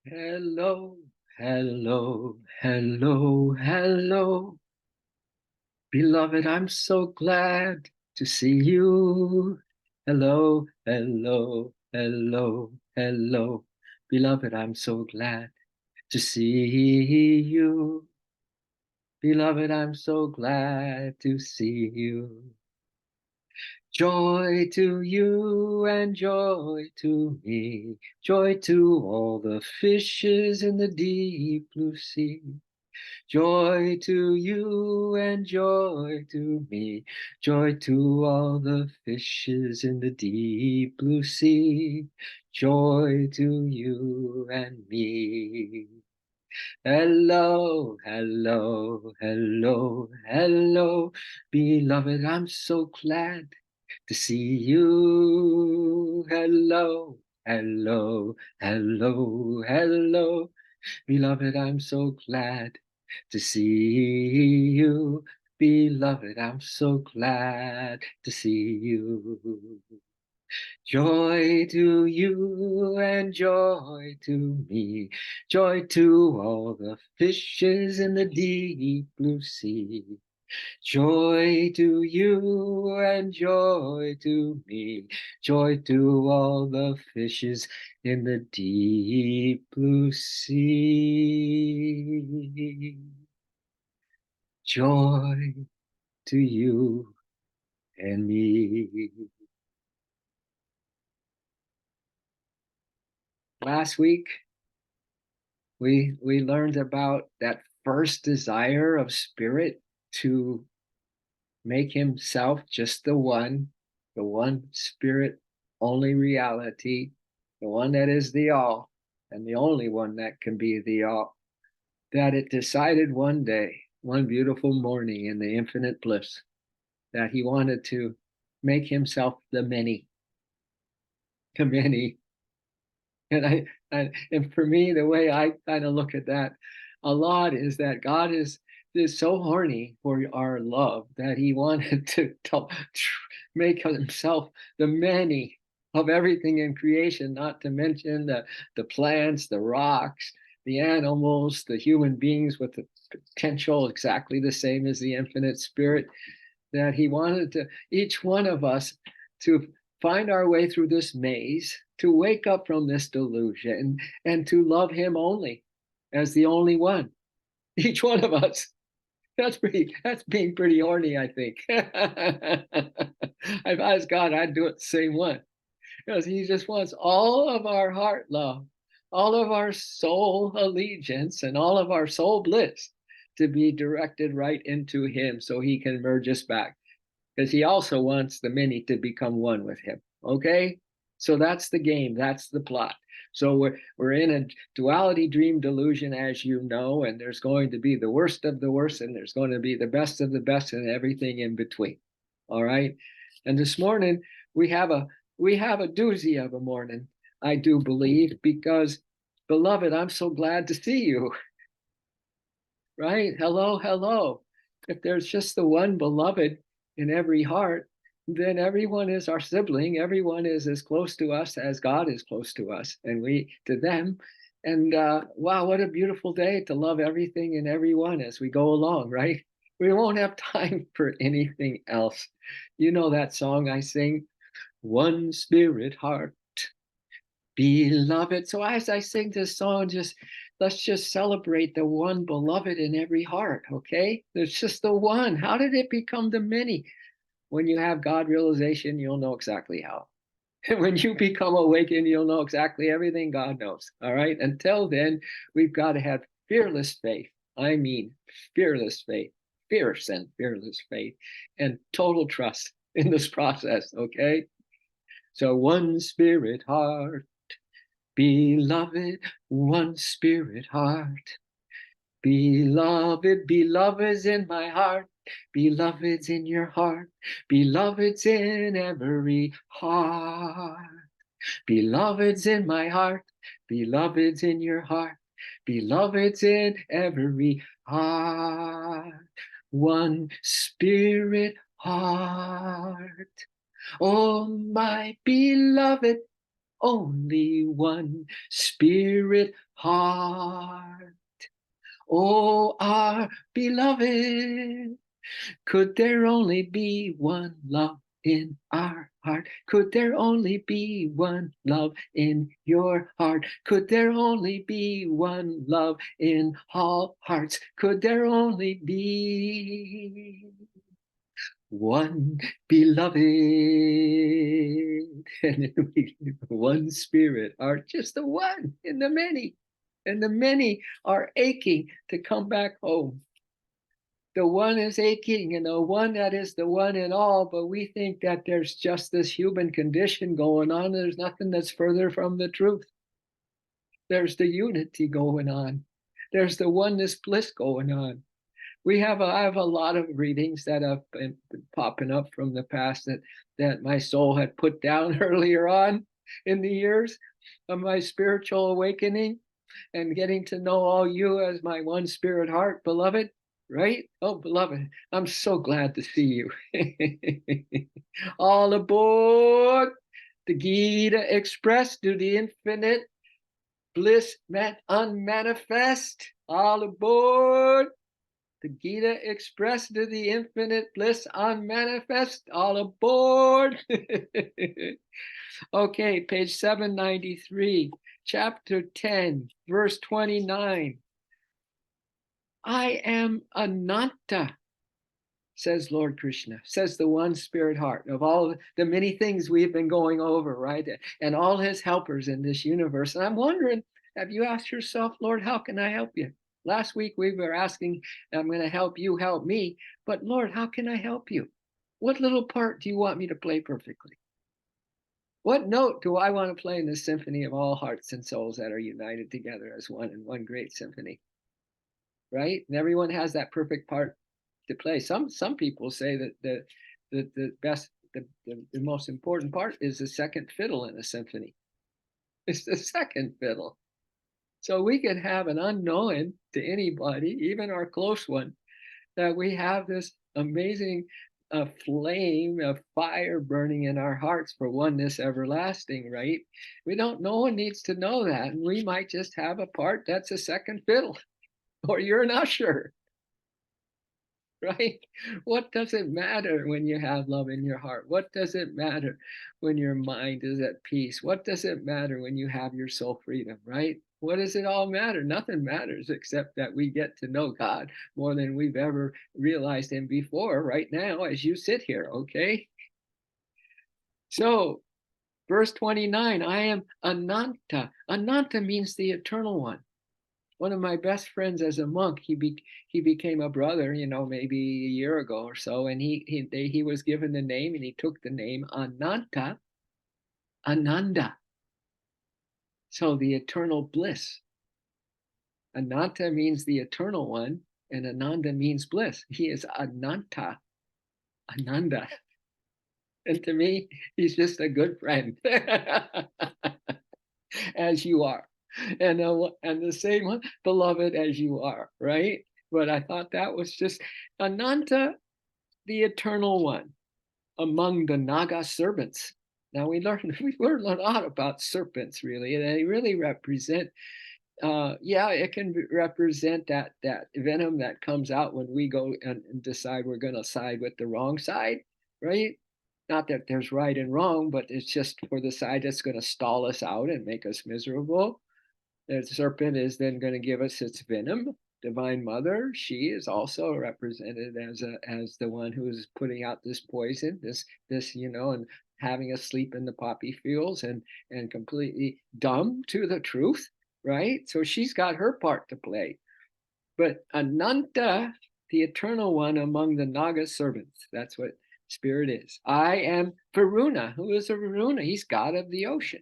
Hello, hello, hello, hello. Beloved, I'm so glad to see you. Hello, hello, hello, hello. Beloved, I'm so glad to see you. Beloved, I'm so glad to see you. Joy to you and joy to me. Joy to all the fishes in the deep blue sea. Joy to you and joy to me, joy to all the fishes in the deep blue sea, joy to you and me. Hello, hello, hello, hello, beloved, I'm so glad to see you. Hello, hello, hello, hello. Beloved, I'm so glad to see you. Beloved, I'm so glad to see you. Joy to you and joy to me. Joy to all the fishes in the deep blue sea. Joy to you and joy to me, joy to all the fishes in the deep blue sea. Joy to you and me. Last week, we learned about that first desire of spirit to make himself just the one spirit, only reality, the one that is the all, and the only one that can be the all, that it decided one day, one beautiful morning in the infinite bliss, that he wanted to make himself the many. And for me, the way I kind of look at that a lot is that God is so horny for our love that he wanted to make himself the many of everything in creation, not to mention the plants, the rocks, the animals, the human beings with the potential exactly the same as the infinite spirit, that he wanted to each one of us to find our way through this maze, to wake up from this delusion, and to love him only as the only one. Each one of us. That's being pretty horny, I think. If I was God, I'd do it the same one. Because he just wants all of our heart love, all of our soul allegiance, and all of our soul bliss to be directed right into him so he can merge us back, because he also wants the many to become one with him. Okay? So that's the game, that's the plot. So we're in a duality dream delusion, as you know, and there's going to be the worst of the worst, and there's going to be the best of the best, and everything in between. All right. And this morning we have a doozy of a morning, I do believe, because beloved, I'm so glad to see you. Right? Hello, hello. If there's just the one beloved in every heart, then everyone is our sibling. Everyone is as close to us as God is close to us, and we to them. And wow, what a beautiful day to love everything and everyone as we go along, right? We won't have time for anything else. You know that song I sing, One Spirit Heart, beloved. So as I sing this song, just let's just celebrate the one beloved in every heart. Okay, there's just the one. How did it become the many? When you have God realization, you'll know exactly how. When you become awakened, you'll know exactly everything God knows. All right, until then, we've got to have fearless faith. I mean fearless faith, fierce and fearless faith, and total trust in this process. Okay, so one spirit heart, beloved, one spirit heart. Beloved, beloved's in my heart. Beloved's in your heart. Beloved's in every heart. Beloved's in my heart. Beloved's in your heart. Beloved's in every heart. One spirit heart. Oh, my beloved, only one spirit heart. Oh, our beloved, could there only be one love in our heart? Could there only be one love in your heart? Could there only be one love in all hearts? Could there only be one beloved? And then we, one spirit, are just the one in the many. And the many are aching to come back home. The one is aching, and the one that is the one in all, but we think that there's just this human condition going on. There's nothing that's further from the truth. There's the unity going on. There's the oneness bliss going on. I have a lot of readings that have been popping up from the past that my soul had put down earlier on in the years of my spiritual awakening and getting to know all you as my one spirit heart, beloved. Right? Oh, beloved, I'm so glad to see you. All aboard the Gita Express to the infinite bliss met unmanifest. All aboard the Gita Express to the infinite bliss unmanifest. All aboard. Okay, page 793, chapter 10, verse 29. I am Ananta, says Lord Krishna, says the one spirit heart of all the many things we've been going over, right? And all his helpers in this universe. And I'm wondering, have you asked yourself, Lord, how can I help you? Last week we were asking, I'm going to help you, help me. But Lord, how can I help you? What little part do you want me to play perfectly? What note do I want to play in the symphony of all hearts and souls that are united together as one in one great symphony? Right? And everyone has that perfect part to play. Some people say that the best the most important part is the second fiddle in a symphony. It's the second fiddle. So we can have an unknown to anybody, even our close one, that we have this amazing flame of fire burning in our hearts for oneness everlasting, right? We don't, no one needs to know that. And we might just have a part that's a second fiddle, or you're an usher, right? What does it matter when you have love in your heart? What does it matter when your mind is at peace? What does it matter when you have your soul freedom, right? What does it all matter? Nothing matters except that we get to know God more than we've ever realized him before right now as you sit here, okay? So, verse 29, I am Ananta. Ananta means the eternal one. One of my best friends as a monk, he became a brother, maybe a year ago or so, and he was given the name, and he took the name Ananta, Ananda. So the eternal bliss. Ananta means the eternal one, and Ananda means bliss. He is Ananta, Ananda. And to me, he's just a good friend, as you are. And the same one, beloved as you are, right? But I thought that was just Ananta, the eternal one, among the Naga serpents. Now we learned a lot about serpents, really, and they really represent. It can represent that venom that comes out when we go and decide we're going to side with the wrong side, right? Not that there's right and wrong, but it's just for the side that's going to stall us out and make us miserable. The serpent is then going to give us its venom. Divine Mother, she is also represented as the one who is putting out this poison, this and having us sleep in the poppy fields and completely dumb to the truth, right? So she's got her part to play. But Ananta, the eternal one among the Naga servants, that's what spirit is. I am Varuna. Who is a Varuna? He's god of the ocean.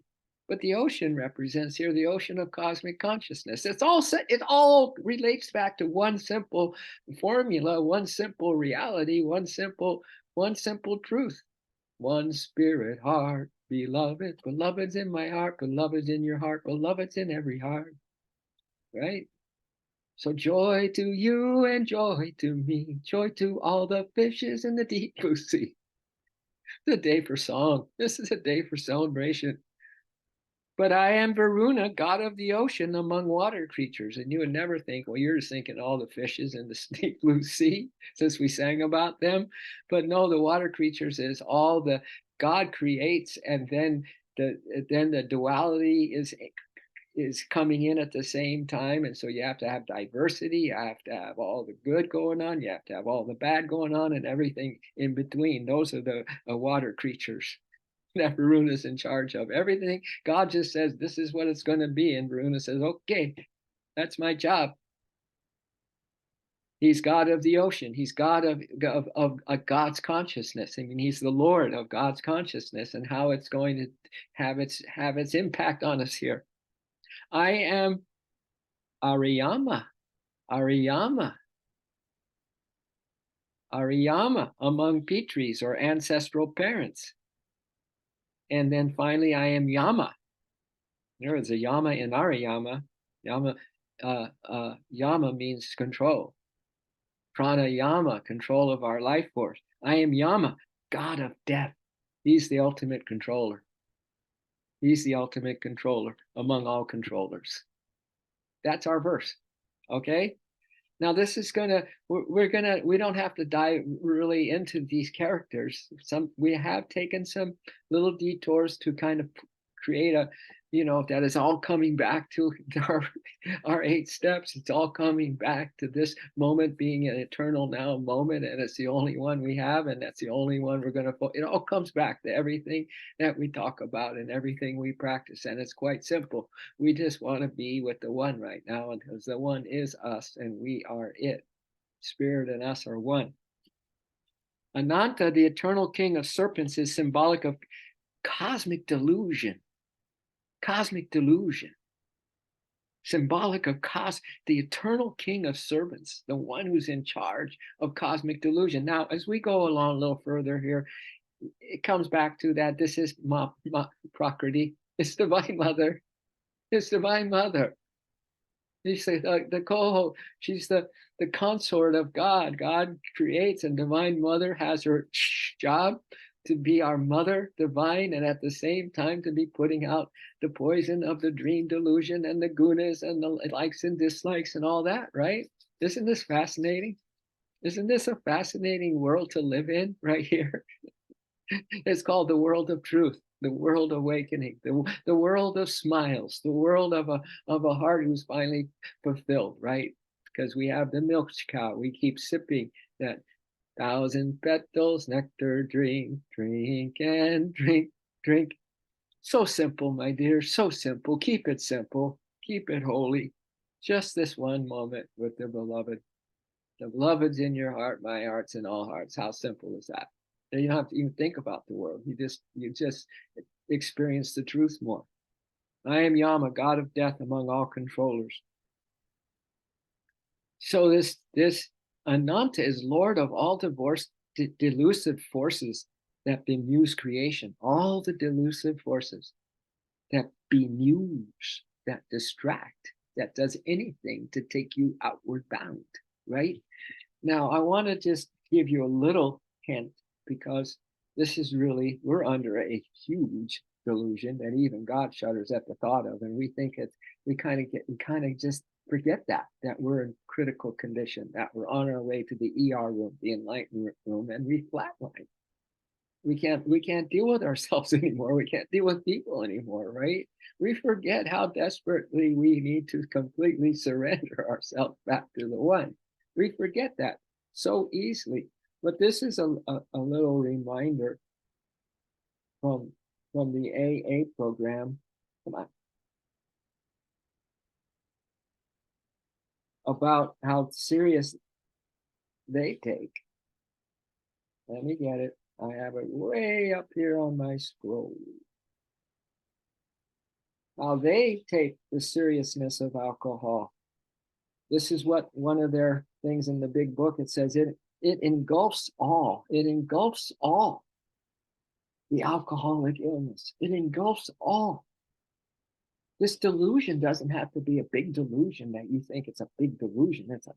But the ocean represents here the ocean of cosmic consciousness. It all relates back to one simple formula, one simple reality, one simple truth. One spirit heart, beloved. Beloved's in my heart, beloved's in your heart, beloved's in every heart. Right? So joy to you and joy to me, joy to all the fishes in the deep blue sea. It's a day for song. This is a day for celebration. But I am Varuna, god of the ocean among water creatures. And you would never think, well, you're just thinking all the fishes in the deep blue sea, since we sang about them. But no, the water creatures is all the God creates, and then the duality is coming in at the same time. And so you have to have diversity, you have to have all the good going on, you have to have all the bad going on, and everything in between. Those are the water creatures that Varuna is in charge of. Everything God just says this is what it's going to be, and Varuna says, okay, that's my job. He's God of the ocean. He's God of God's consciousness. I mean, he's the Lord of God's consciousness, and how it's going to have its impact on us here. I am Ariyama, Ariyama, Ariyama among Pitris, or ancestral parents. And then finally, I am Yama. There is a Yama in Ariyama. Yama, Yama means control. Pranayama, control of our life force. I am Yama, god of death. He's the ultimate controller. He's the ultimate controller among all controllers. That's our verse. Okay? Now this is we don't have to dive really into these characters. We have taken some little detours to kind of create that is all coming back to our 8 steps. It's all coming back to this moment being an eternal now moment, and it's the only one we have, and that's the only one we're going to. It all comes back to everything that we talk about and everything we practice, and it's quite simple. We just want to be with the one right now, because the one is us, and we are it. Spirit and us are one. Ananta, the eternal king of serpents, is symbolic of cosmic delusion. Cosmic delusion, symbolic of the eternal king of serpents, the one who's in charge of cosmic delusion. Now, as we go along a little further here, it comes back to that this is Prakriti, it's Divine Mother, it's Divine Mother. She's the co-host, she's the consort of God. God creates, and Divine Mother has her job to be our mother divine, and at the same time to be putting out the poison of the dream delusion and the gunas and the likes and dislikes and all that, right? Isn't this fascinating? Isn't this a fascinating world to live in right here? It's called the world of truth, the world awakening, the world of smiles, the world of a heart who's finally fulfilled, right? Because we have the milk cow, we keep sipping that 1,000 petals, nectar, drink, drink, and drink, drink. So simple, my dear, so simple. Keep it simple, keep it holy. Just this one moment with the beloved. The beloved's in your heart, my heart's in all hearts. How simple is that? And you don't have to even think about the world. You just experience the truth more. I am Yama, god of death among all controllers. So this Ananta is Lord of all delusive forces that bemuse creation, all the delusive forces that bemuse, that distract, that does anything to take you outward bound, right? Now, I want to just give you a little hint, because this is really, we're under a huge delusion that even God shudders at the thought of, and we think we kind of just forget that we're in critical condition, that we're on our way to the ER room, the enlightenment room, and we flatline. We can't deal with ourselves anymore. We can't deal with people anymore, right? We forget how desperately we need to completely surrender ourselves back to the one. We forget that so easily. But this is a little reminder from the AA program. Come on. About how serious they take. Let me get it. I have it way up here on my scroll. How they take the seriousness of alcohol. This is what one of their things in the big book, it says it engulfs all. It engulfs all. The alcoholic illness. It engulfs all. This delusion doesn't have to be a big delusion that you think it's a big delusion. It's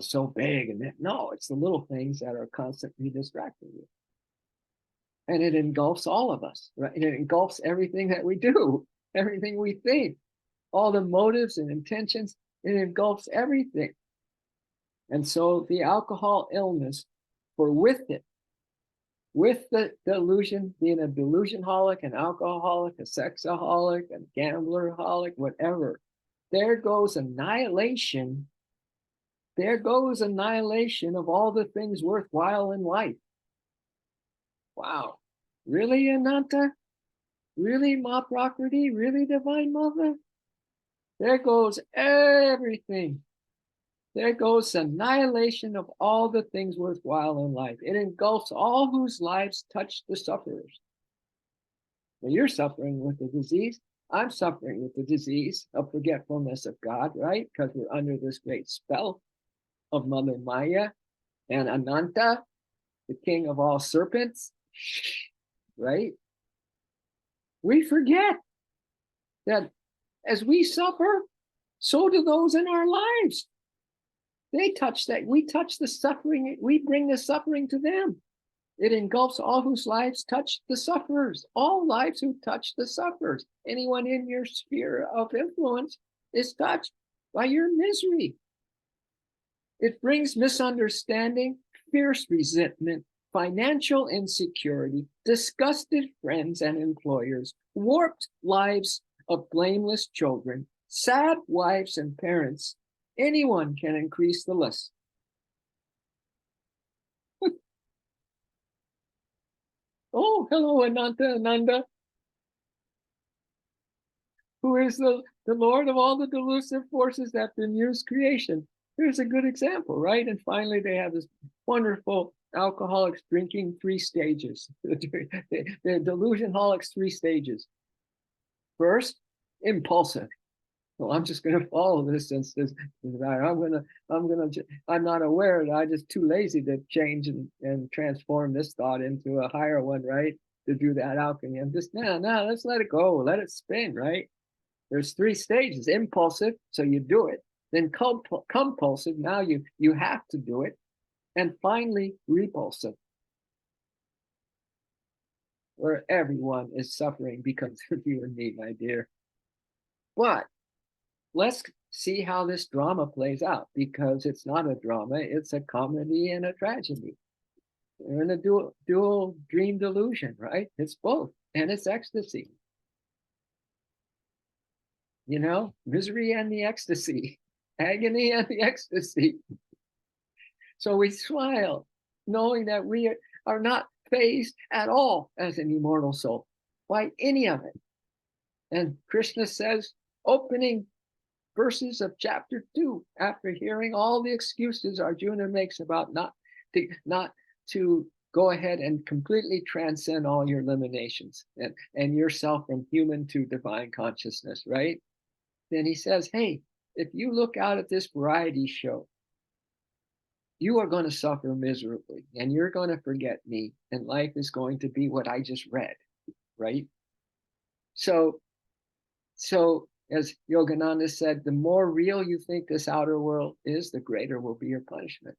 so big, and no, it's the little things that are constantly distracting you. And it engulfs all of us, right? And it engulfs everything that we do. everything we think, all the motives and intentions. It engulfs everything. And so the alcohol illness, for with it, with the delusion, being a delusionholic, an alcoholic, a sexaholic, a gamblerholic, whatever, there goes annihilation. There goes annihilation of all the things worthwhile in life. Wow. Really, Ananta? Really, Ma Prakriti? Really, Divine Mother? There goes everything. There goes annihilation of all the things worthwhile in life. It engulfs all whose lives touch the sufferers. Well, you're suffering with the disease. I'm suffering with the disease of forgetfulness of God, right? Because we're under this great spell of Mother Maya and Ananta, the king of all serpents, right? We forget that as we suffer, so do those in our lives. They touch that. We touch the suffering. We bring the suffering to them. It engulfs all whose lives touch the sufferers, all lives who touch the sufferers. Anyone in your sphere of influence is touched by your misery. It brings misunderstanding, fierce resentment, financial insecurity, disgusted friends and employers, warped lives of blameless children, sad wives and parents. Anyone can increase the list. Oh, hello, Ananda, who is the Lord of all the delusive forces that bemuse creation. Here's a good example, right? And finally, they have this wonderful alcoholics drinking 3 stages. The delusionholics 3 stages. First, impulsive. Well, I'm just going to follow this since this is I'm not aware that I'm just too lazy to change and transform this thought into a higher one, right? To do that alchemy. I'm just, no, let's let it go. Let it spin, right? There's 3 stages. Impulsive, so you do it. Then compulsive, now you have to do it. And finally, repulsive, where everyone is suffering because of you and me, my dear. But let's see how this drama plays out, because it's not a drama, it's a comedy and a tragedy. We're in a dual dream delusion, right? It's both, and it's ecstasy. You know, misery and the ecstasy, agony and the ecstasy. So we smile, knowing that we are not phased at all as an immortal soul by any of it. And Krishna says, opening verses of chapter 2, after hearing all the excuses Arjuna makes about not to go ahead and completely transcend all your limitations and yourself from human to divine consciousness, right? Then he says, hey, if you look out at this variety show, you are going to suffer miserably and you're going to forget me, and life is going to be what I just read, right? So as Yogananda said, the more real you think this outer world is, the greater will be your punishment.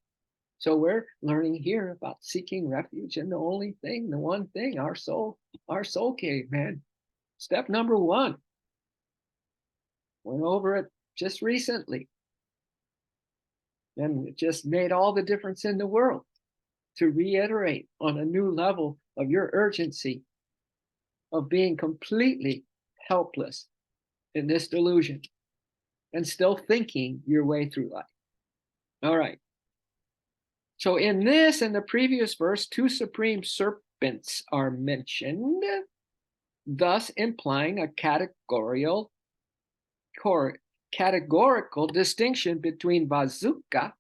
So we're learning here about seeking refuge in the only thing, the one thing, our soul cave, man. Step number 1. Went over it just recently. And it just made all the difference in the world to reiterate on a new level of your urgency of being completely helpless in this delusion and still thinking your way through life. All right. So in this and the previous verse, 2 supreme serpents are mentioned, thus implying a categorical distinction between Vasuki,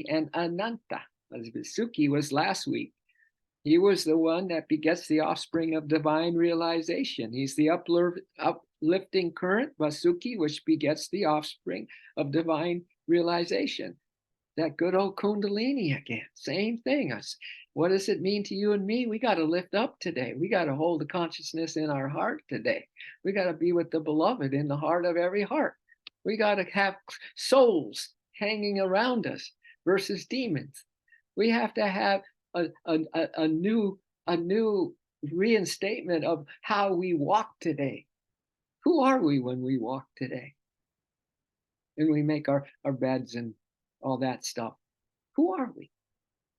and Ananta. Vasuki was last week. He was the one that begets the offspring of divine realization. He's the uplifting current, Vasuki, which begets the offspring of divine realization. That good old Kundalini again, same thing. What does it mean to you and me? We got to lift up today. We got to hold the consciousness in our heart today. We got to be with the beloved in the heart of every heart. We got to have souls hanging around us versus demons. We have to have a new reinstatement of how we walk today. Who are we when we walk today? And we make our beds and all that stuff. Who are we?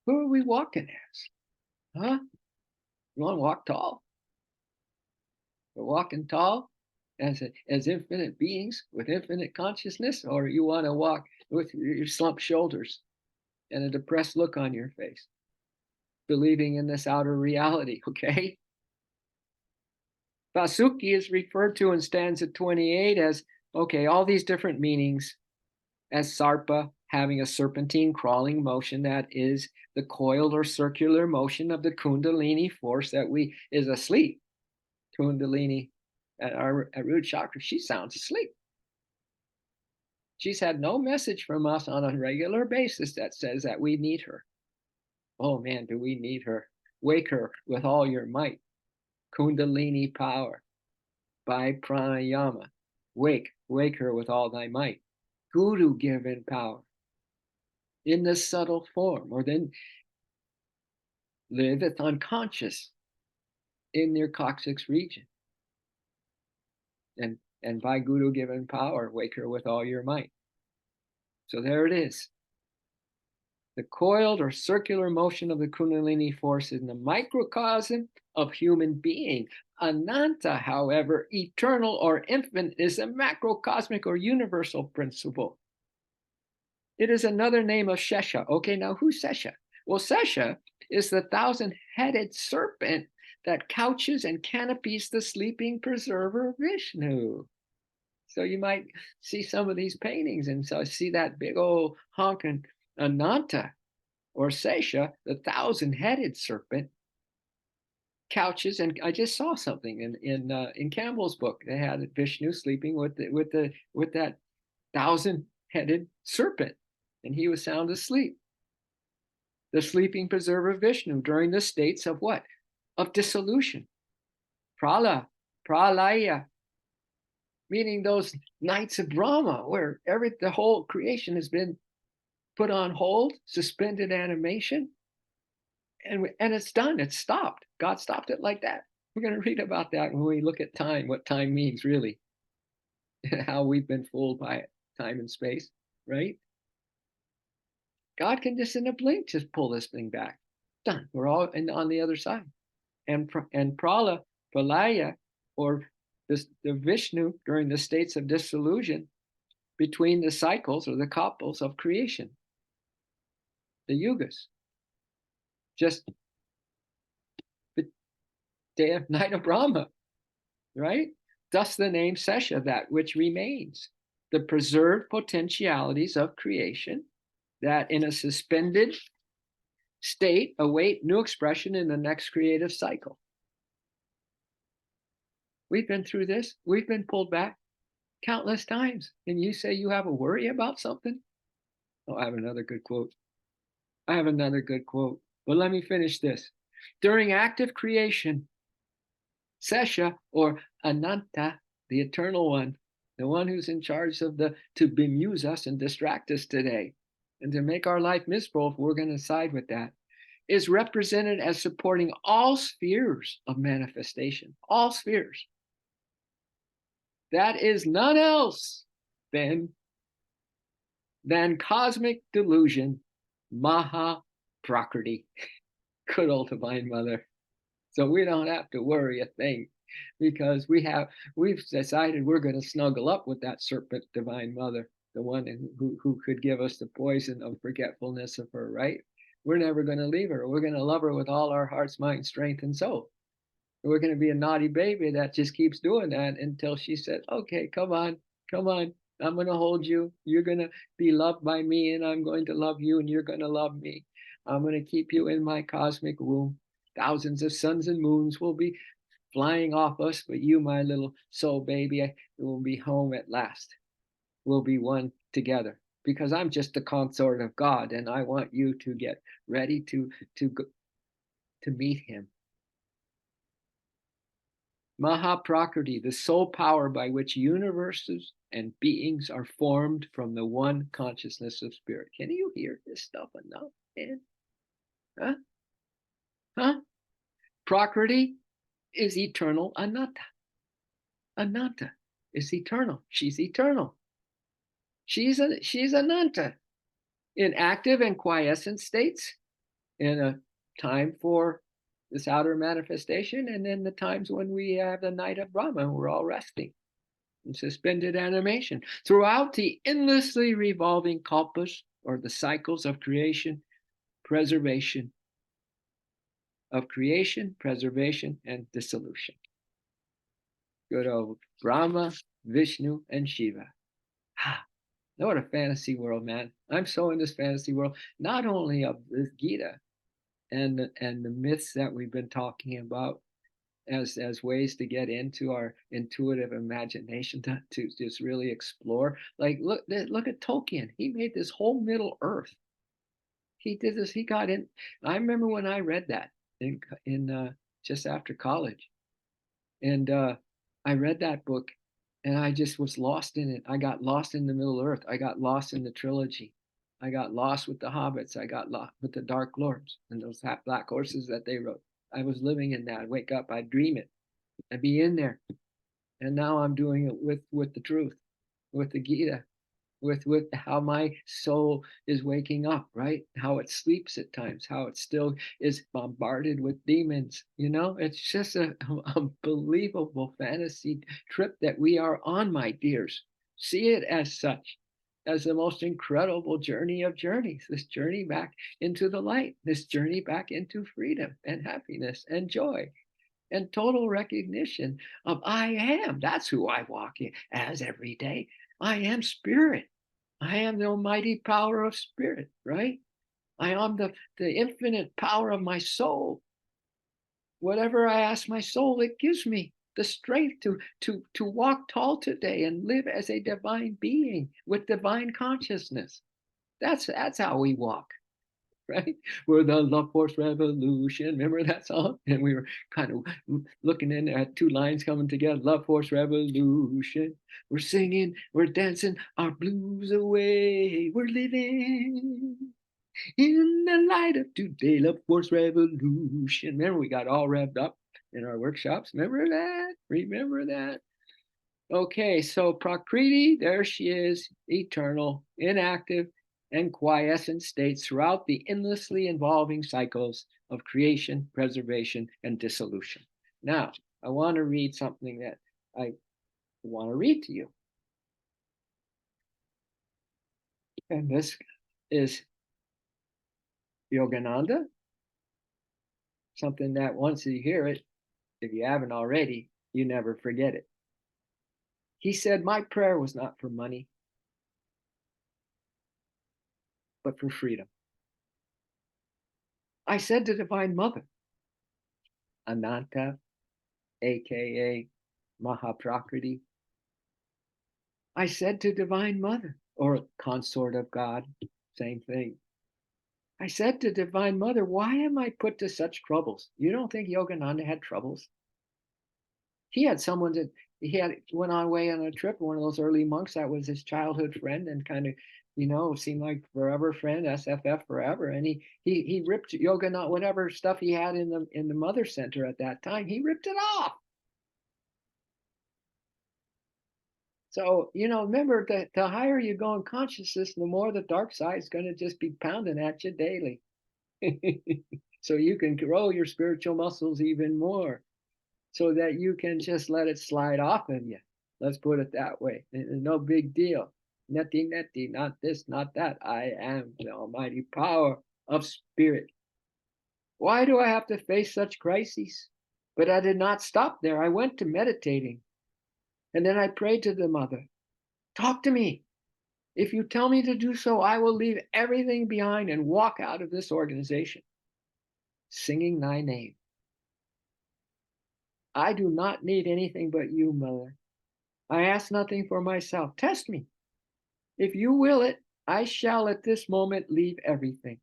Who are we walking as? Huh? You want to walk tall? We're walking tall as infinite beings with infinite consciousness, or you want to walk with your slumped shoulders and a depressed look on your face, believing in this outer reality, okay? Vasuki is referred to in stanza 28 as, okay, all these different meanings, as Sarpa, having a serpentine crawling motion that is the coiled or circular motion of the Kundalini force that is asleep. Kundalini at root chakra, she sounds asleep. She's had no message from us on a regular basis that says that we need her. Oh man, do we need her? Wake her with all your might. Kundalini power by pranayama. Wake her with all thy might. Guru given power in the subtle form, or then liveth unconscious in their coccyx region. And by Guru given power, wake her with all your might. So there it is. The coiled or circular motion of the Kundalini force in the microcosm of human being. Ananta, however, eternal or infinite, is a macrocosmic or universal principle. It is another name of Shesha. Okay, now who's Sesha? Well, Sesha is the 1,000-headed serpent that couches and canopies the sleeping preserver Vishnu. So you might see some of these paintings and so see that big old honking Ananta or Sesha, the 1,000-headed serpent, couches. And I just saw something in Campbell's book. They had Vishnu sleeping with that 1,000-headed serpent, and he was sound asleep. The sleeping preserver Vishnu during the states of what? Of dissolution. Pralaya, meaning those nights of Brahma where the whole creation has been put on hold, suspended animation, and it's done. It's stopped. God stopped it like that. We're going to read about that when we look at time, what time means really, and how we've been fooled by it, time and space, right? God can just in a blink just pull this thing back. Done. We're all on the other side. And Pralaya, or the Vishnu during the states of dissolution between the cycles or the couples of creation, the yugas. Just the day of night of Brahma, right? Thus the name Sesha, that which remains, the preserved potentialities of creation that in a suspended state await new expression in the next creative cycle. We've been through this. We've been pulled back countless times. And you say you have a worry about something? Oh, I have another good quote. But let me finish this. During active creation, Sesha, or Ananta, the eternal one, the one who's in charge to bemuse us and distract us today, and to make our life miserable if we're going to side with that, is represented as supporting all spheres of manifestation, all spheres. That is none else than cosmic delusion, Maha Prakriti, good old Divine Mother. So we don't have to worry a thing, because we've decided we're going to snuggle up with that serpent Divine Mother, the one who could give us the poison of forgetfulness of her, right? We're never going to leave her. We're going to love her with all our hearts, mind, strength, and soul. We're going to be a naughty baby that just keeps doing that until she says, okay, come on, I'm going to hold you. You're going to be loved by me, and I'm going to love you, and you're going to love me. I'm going to keep you in my cosmic womb. Thousands of suns and moons will be flying off us, but you, my little soul baby, will be home at last. We'll be one together, because I'm just the consort of God, and I want you to get ready to meet him. Mahaprakriti, the sole power by which universes and beings are formed from the one consciousness of spirit. Can you hear this stuff enough, man? Huh? Prakriti, is eternal anatta. Anatta is eternal. She's eternal. She's ananta in active and quiescent states, in a time for this outer manifestation, and then the times when we have the night of Brahma and we're all resting in suspended animation throughout the endlessly revolving kalpas, or the cycles of creation, preservation, and dissolution. Good old Brahma, Vishnu, and Shiva. Ah, what a fantasy world, man. I'm so in this fantasy world, not only of the Gita and the myths that we've been talking about as ways to get into our intuitive imagination to just really explore. Like look at Tolkien. He made this whole Middle Earth. He did this. He got in. I remember when I read that in just after college, and I read that book, and I just was lost in it. I got lost in the Middle Earth. I got lost in the trilogy. I got lost with the hobbits. I got lost with the Dark Lords and those half black horses that they rode. I was living in that. I'd wake up, I'd dream it, I'd be in there. And now I'm doing it with the truth, with the Gita, with how my soul is waking up, right? How it sleeps at times, how it still is bombarded with demons. It's just a unbelievable fantasy trip that we are on, my dears. See it as such, as the most incredible journey of journeys, this journey back into the light, this journey back into freedom and happiness and joy and total recognition of I am. That's who I walk in as every day. I am spirit. I am the almighty power of spirit, right? I am the infinite power of my soul. Whatever I ask my soul, it gives me the strength to walk tall today and live as a divine being with divine consciousness. That's how we walk, right? We're the Love Force Revolution. Remember that song? And we were kind of looking in at two lines coming together. Love Force Revolution. We're singing, we're dancing our blues away. We're living in the light of today. Love Force Revolution. Remember, we got all revved up in our workshops. Remember that? Remember that? Okay, so Prakriti, there she is, eternal, inactive, and quiescent states throughout the endlessly evolving cycles of creation, preservation, and dissolution. Now, I want to read something that I want to read to you. And this is Yogananda, something that once you hear it, if you haven't already, you never forget it. He said, my prayer was not for money, but for freedom. I said to Divine Mother, Ananta, aka Mahaprakriti, I said to Divine Mother, or consort of God, same thing. I said to Divine Mother, why am I put to such troubles? You don't think Yogananda had troubles? He had someone that went on away on a trip, one of those early monks that was his childhood friend and kind of, seemed like forever friend, SFF forever. And he ripped Yogananda, whatever stuff he had in the mother center at that time, he ripped it off. So, remember that the higher you go in consciousness, the more the dark side is going to just be pounding at you daily. So you can grow your spiritual muscles even more so that you can just let it slide off of you. Let's put it that way. No big deal. Netty, not this, not that. I am the almighty power of spirit. Why do I have to face such crises? But I did not stop there. I went to meditating. And then I prayed to the mother, talk to me. If you tell me to do so, I will leave everything behind and walk out of this organization, singing thy name. I do not need anything but you, Mother. I ask nothing for myself. Test me. If you will it, I shall at this moment leave everything.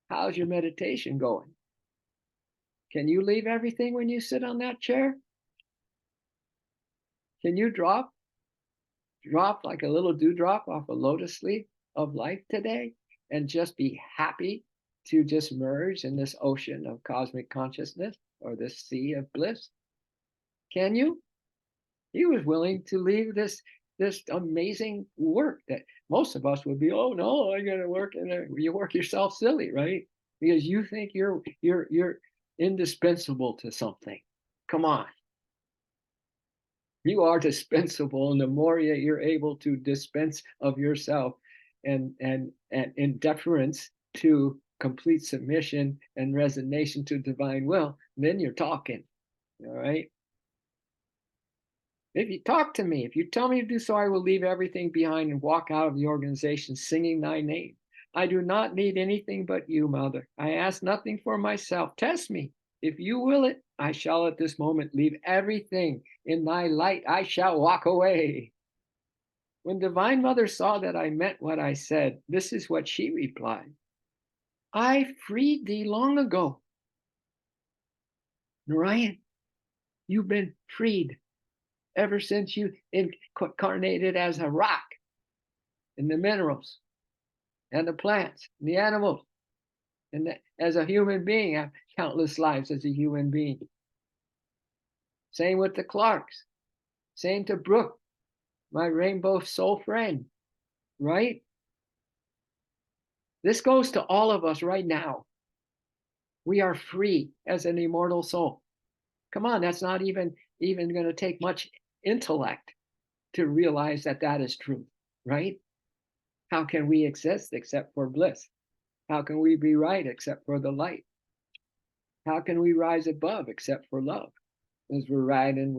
How's your meditation going? Can you leave everything when you sit on that chair? Can you drop like a little dewdrop off a lotus leaf of life today and just be happy to just merge in this ocean of cosmic consciousness? or this sea of bliss? Can you? He was willing to leave this amazing work that most of us would be, oh no, I gotta work, and you work yourself silly, right? Because you think you're indispensable to something. Come on, you are dispensable, and the more you're able to dispense of yourself, and in deference to complete submission and resignation to divine will, then you're talking. All right. If you talk to me, if you tell me to do so, I will leave everything behind and walk out of the organization singing thy name. I do not need anything but you, Mother. I ask nothing for myself. Test me. If you will it, I shall at this moment leave everything in thy light. I shall walk away. When Divine Mother saw that I meant what I said, this is what she replied. I freed thee long ago. Narayan, you've been freed ever since you incarnated as a rock in the minerals and the plants and the animals. And as a human being, I have countless lives as a human being. Same with the Clarks. Same to Brooke, my rainbow soul friend, right? This goes to all of us right now. We are free as an immortal soul. Come on, that's not even going to take much intellect to realize that that is true, right? How can we exist except for bliss? How can we be right except for the light? How can we rise above except for love? As we're riding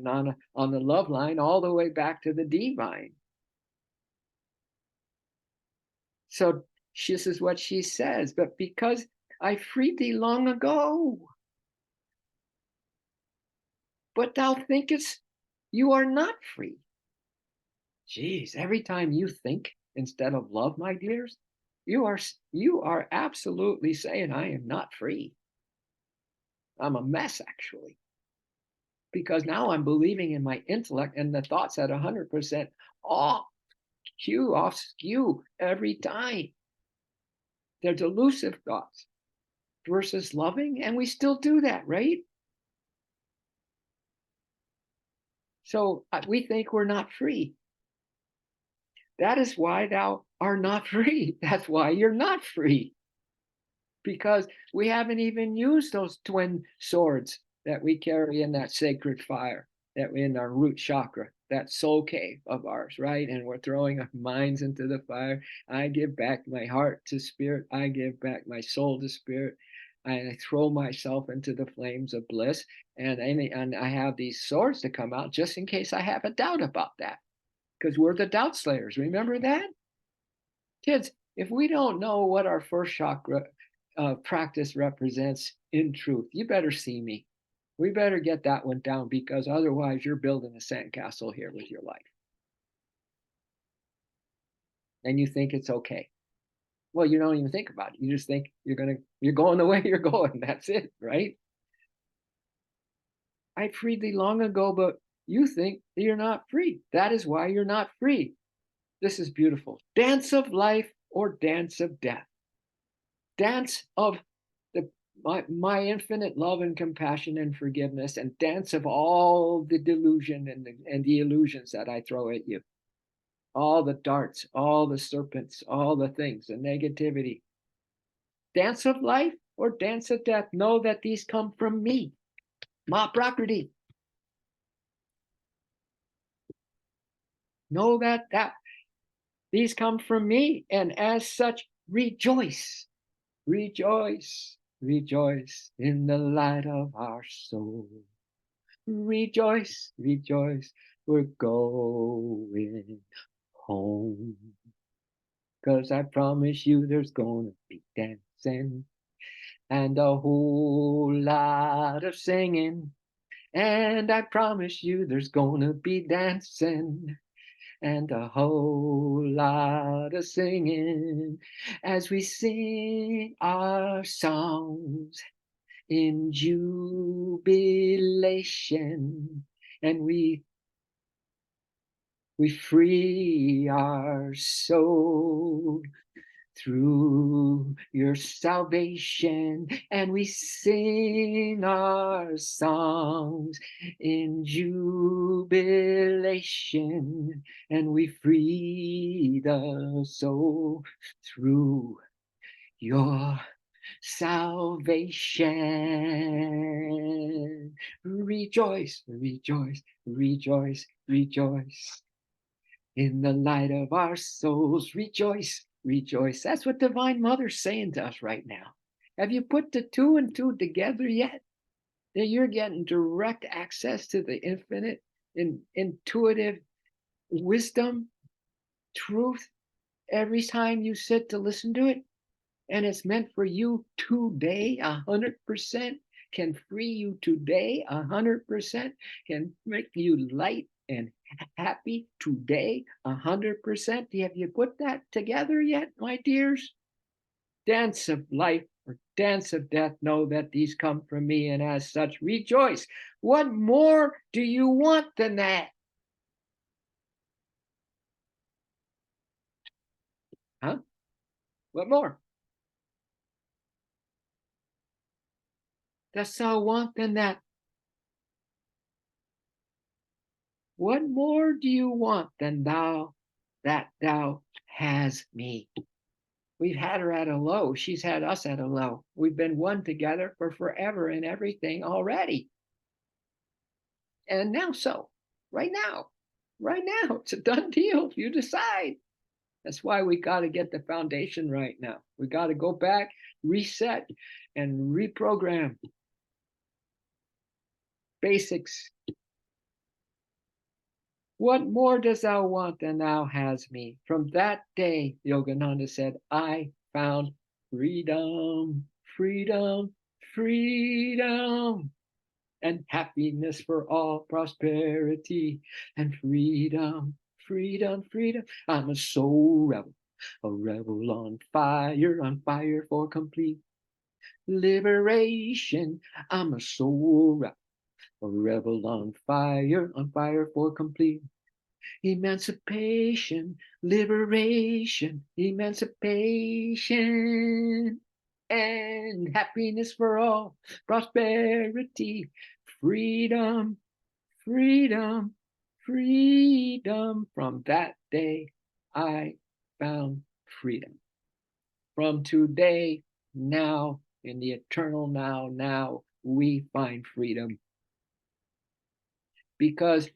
on the love line all the way back to the divine. So this is what she says, but because I freed thee long ago, but thou thinkest you are not free. Geez, every time you think instead of love, my dears, you are absolutely saying I am not free. I'm a mess, actually, because now I'm believing in my intellect and the thoughts at 100% off skew every time. They're delusive thoughts versus loving, and we still do that, right? So we think we're not free. That is why thou are not free. That's why you're not free. Because we haven't even used those twin swords that we carry in that sacred fire, that we in our root chakra, that soul cave of ours, right? And we're throwing our minds into the fire. I give back my heart to spirit. I give back my soul to spirit. I throw myself into the flames of bliss. And I have these swords to come out just in case I have a doubt about that. Because we're the doubt slayers. Remember that? Kids, if we don't know what our first chakra practice represents in truth, you better see me. We better get that one down, because otherwise you're building a sandcastle here with your life. And you think it's okay. Well, you don't even think about it. You just think you're going the way you're going. That's it, right? I freed thee long ago, but you think that you're not free. That is why you're not free. This is beautiful. Dance of life or dance of death. Dance of my infinite love and compassion and forgiveness, and dance of all the delusion and the illusions that I throw at you. All the darts, all the serpents, all the things, the negativity. Dance of life or dance of death. Know that these come from me, Ma Prakriti. Know that these come from me, and as such, rejoice. Rejoice, rejoice in the light of our soul. Rejoice, rejoice, we're going home. 'Cause I promise you there's gonna be dancing and a whole lot of singing. And I promise you there's gonna be dancing and a whole lot of singing as we sing our songs in jubilation, and we free our soul through your salvation, and we sing our songs in jubilation, and we free the soul through your salvation. Rejoice, rejoice, rejoice, rejoice. In the light of our souls, rejoice, rejoice. That's what Divine Mother's saying to us right now. Have you put the two and two together yet? That you're getting direct access to the infinite, intuitive wisdom, truth every time you sit to listen to it? And it's meant for you today, 100%, can free you today, 100%, can make you light and happy today, 100%. Have you put that together yet, my dears? Dance of life or dance of death, know that these come from me, and as such, rejoice. What more do you want than that? Huh? What more? Dost thou want than that? What more do you want than thou has me? We've had her at a low. She's had us at a low. We've been one together for forever and everything already. And now so, right now, it's a done deal. You decide. That's why we got to get the foundation right now. We got to go back, reset, and reprogram. Basics. What more dost thou want than thou has me? From that day, Yogananda said, I found freedom, freedom, freedom, and happiness for all, prosperity, and freedom, freedom, freedom. I'm a soul rebel, a rebel on fire for complete liberation. I'm a soul rebel, a rebel on fire for complete emancipation, liberation, emancipation, and happiness for all, prosperity, freedom, freedom, freedom. From that day, I found freedom. From today, now, in the eternal now, we find freedom. Because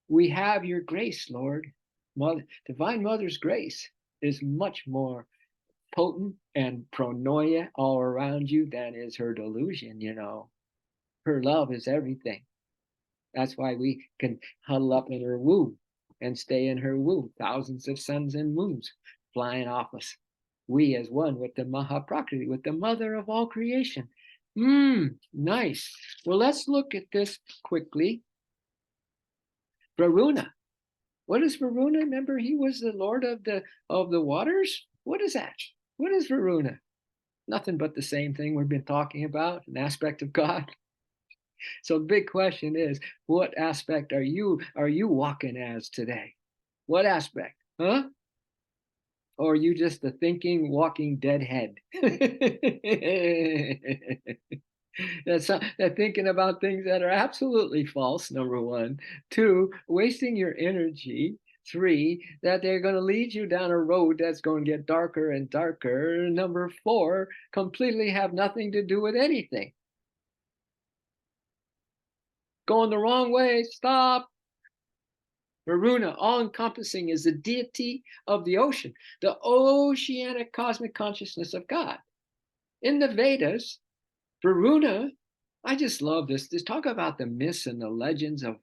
we have your grace, Lord. Mother, Divine Mother's grace is much more potent and pronoia all around you than is her delusion, you know. Her love is everything. That's why we can huddle up in her womb and stay in her womb. Thousands of suns and moons flying off us. We as one with the Mahaprakriti, with the mother of all creation. Nice. Well, let's look at this quickly. Varuna. What is Varuna? Remember, he was the lord of the waters. What is that? What is Varuna? Nothing but the same thing we've been talking about, an aspect of God. So the big question is, what aspect are you walking as today? What aspect? Huh? Or are you just a thinking, walking deadhead? They're thinking about things that are absolutely false, number one. Two, wasting your energy. Three, that they're going to lead you down a road that's going to get darker and darker. Number four, completely have nothing to do with anything. Going the wrong way, stop. Varuna, all-encompassing, is the deity of the ocean, the oceanic cosmic consciousness of God. In the Vedas, Varuna, I just love this. Just talk about the myths and the legends of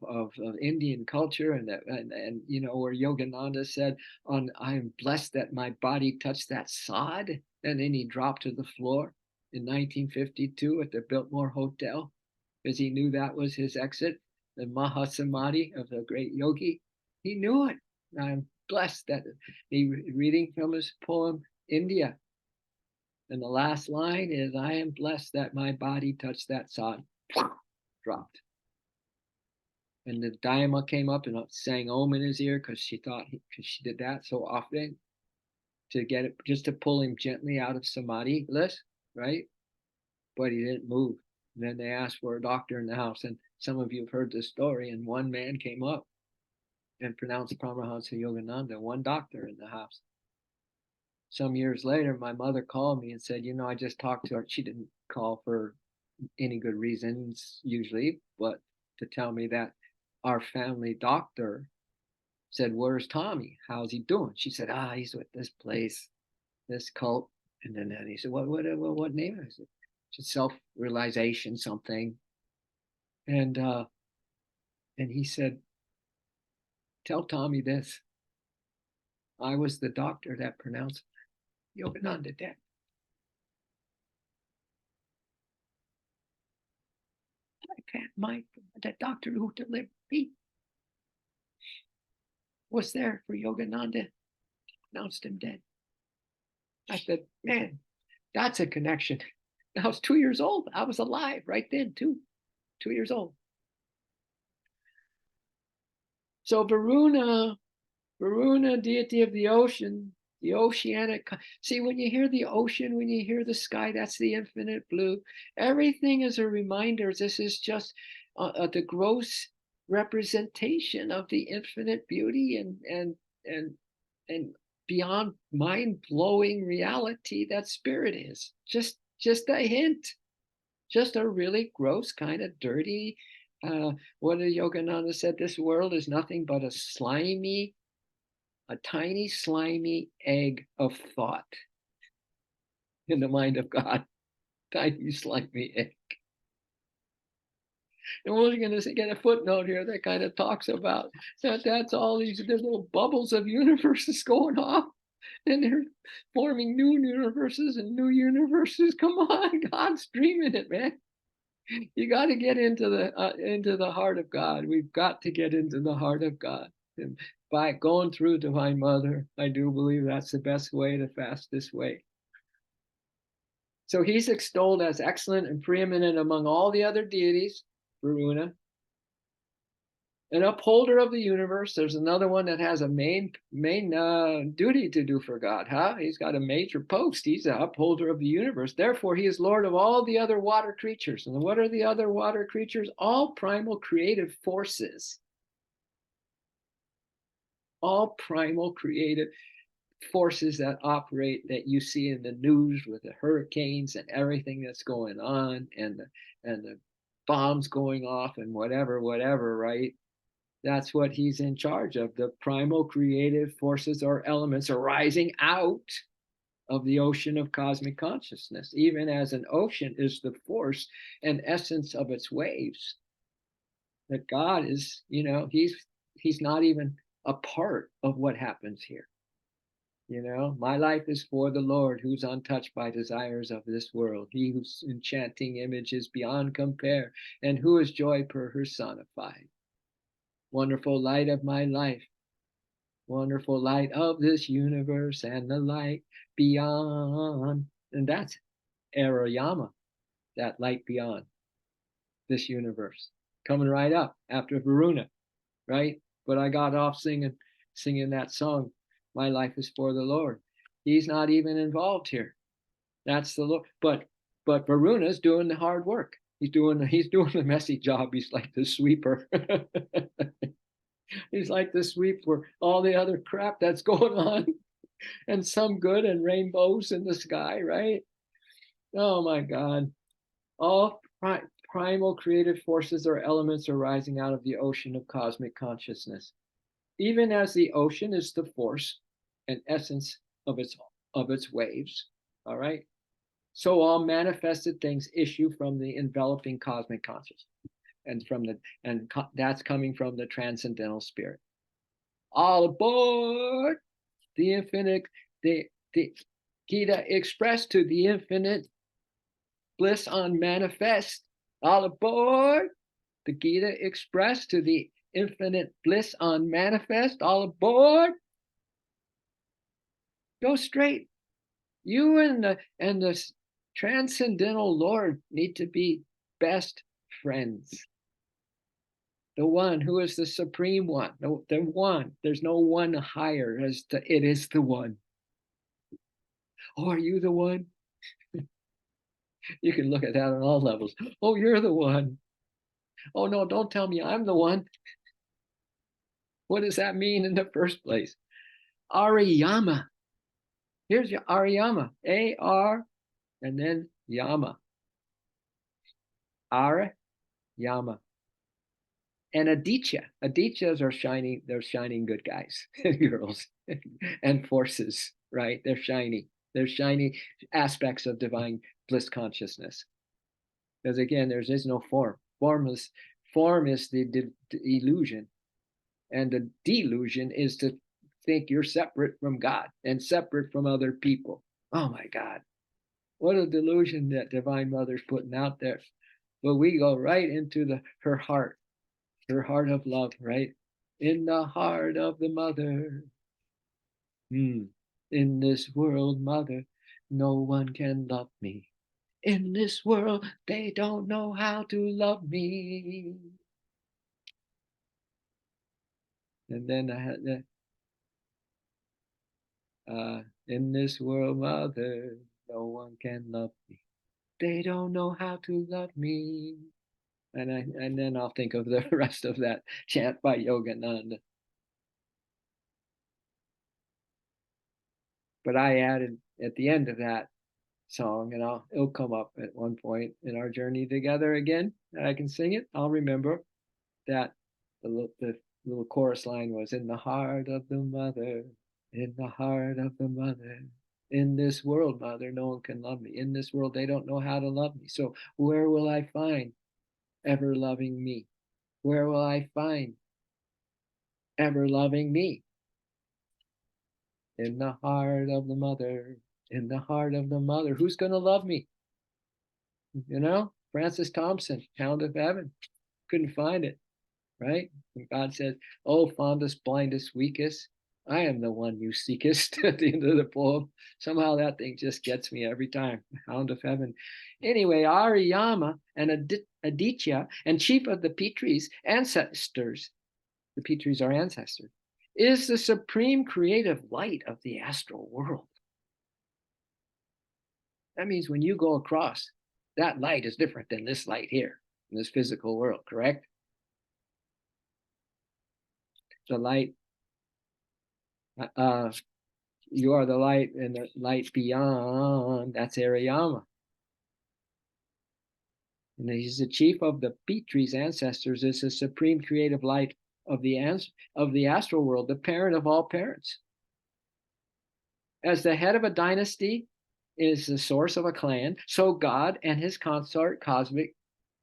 Indian culture, and you know, where Yogananda said, "On I'm blessed that my body touched that sod," and then he dropped to the floor in 1952 at the Biltmore Hotel, because he knew that was his exit, the Mahasamadhi of the great yogi. He knew it. I'm blessed that he reading from his poem India. And the last line is, I am blessed that my body touched that sod. Dropped. And the Dhyama came up and sang Om in his ear because she thought, because she did that so often to get it, just to pull him gently out of samadhi bliss, right? But he didn't move. And then they asked for a doctor in the house, and some of you have heard this story. And one man came up and pronounced Paramahansa Yogananda, one doctor in the house. Some years later, my mother called me and said, I just talked to her. She didn't call for any good reasons usually, but to tell me that our family doctor said, "Where's Tommy? How's he doing?" She said, he's with this place, this cult. And then he said, what name is it? Just self-realization something. And he said, "Tell Tommy this. I was the doctor that pronounced Yogananda dead." The doctor who delivered me was there for Yogananda, pronounced him dead. I said, man, that's a connection. I was 2 years old. I was alive right then, too. 2 years old. So Varuna, deity of the ocean, the oceanic. See, when you hear the ocean, when you hear the sky, that's the infinite blue. Everything is a reminder. This is just the gross representation of the infinite beauty and beyond mind-blowing reality that spirit is. Just a hint, just a really gross, kind of dirty. What did Yogananda said? This world is nothing but a tiny slimy egg of thought in the mind of God. Tiny slimy egg. And we're going to get a footnote here that kind of talks about that's all these little bubbles of universes going off, and they're forming new universes and new universes. Come on, God's dreaming it, man. You got to get into the heart of God. We've got to get into the heart of God. And by going through Divine Mother, I do believe that's the best way, the fastest way. So he's extolled as excellent and preeminent among all the other deities, Varuna, an upholder of the universe. There's another one that has a main duty to do for God, huh? He's got a major post. He's an upholder of the universe. Therefore, he is Lord of all the other water creatures. And what are the other water creatures? All primal creative forces. All primal creative forces that operate, that you see in the news with the hurricanes and everything that's going on, and the bombs going off and whatever, right? That's what he's in charge of. The primal creative forces or elements arising out of the ocean of cosmic consciousness, even as an ocean is the force and essence of its waves. That God is, he's not even a part of what happens here. My life is for the Lord, who's untouched by desires of this world, he whose enchanting image is beyond compare, and who is joy personified. Wonderful light of my life, wonderful light of this universe, and the light beyond. And that's Arayama, that light beyond this universe, coming right up after Varuna, right? But I got off singing that song, "My Life is for the Lord." He's not even involved here. That's the Lord. But Varuna's doing the hard work. He's doing the messy job. He's like the sweeper. He's like the sweep for all the other crap that's going on, and some good, and rainbows in the sky, right? Oh my God. All primal creative forces or elements arising out of the ocean of cosmic consciousness. Even as the ocean is the force and essence of its waves, all right? So all manifested things issue from the enveloping cosmic consciousness, and that's coming from the transcendental spirit. All aboard the infinite, the Gita expressed to the infinite bliss unmanifest. All aboard the Gita expressed to the infinite bliss unmanifest. All aboard. Go straight. You and the transcendental Lord need to be best friends. The one who is the supreme one, the one. There's no one higher. It is the one. Oh, are you the one? You can look at that on all levels. Oh, you're the one. Oh, no, don't tell me I'm the one. What does that mean in the first place? Ariyama. Here's your Ariyama. A-R and then Yama. Ara Yama. And Aditya. Adityas are shining, they're shining good guys and girls and forces, right? They're shiny. They're shiny aspects of divine bliss consciousness. Because again, there is no form. Form is the illusion, and the delusion is to think you're separate from God and separate from other people. Oh my God, what a delusion that Divine Mother's putting out there. But we go right into her heart of love, right? In the heart of the mother. In this world, mother, no one can love me. In this world, they don't know how to love me. And then I had the, in this world, mother, no one can love me. They don't know how to love me. And then I'll think of the rest of that chant by Yogananda. But I added at the end of that song, and it'll come up at one point in our journey together again. And I can sing it. I'll remember that the little chorus line was in the heart of the mother, in the heart of the mother. In this world, mother, no one can love me. In this world, they don't know how to love me. So where will I find ever loving me? Where will I find ever loving me? In the heart of the mother, in the heart of the mother. Who's going to love me? You know, Francis Thompson, Hound of Heaven. Couldn't find it, right? And God said, oh, fondest, blindest, weakest, I am the one you seekest at the end of the poem. Somehow that thing just gets me every time. Hound of Heaven. Anyway, Ariyama and Aditya and chief of the Pitris, ancestors, the Pitris are ancestors, is the supreme creative light of the astral world. That means when you go across, that light is different than this light here in this physical world, correct? The light, you are the light, and the light beyond, that's Ariyama. And he's the chief of the Pitris ancestors, is the supreme creative light of the astral world, the parent of all parents. As the head of a dynasty is the source of a clan, so God and his consort, cosmic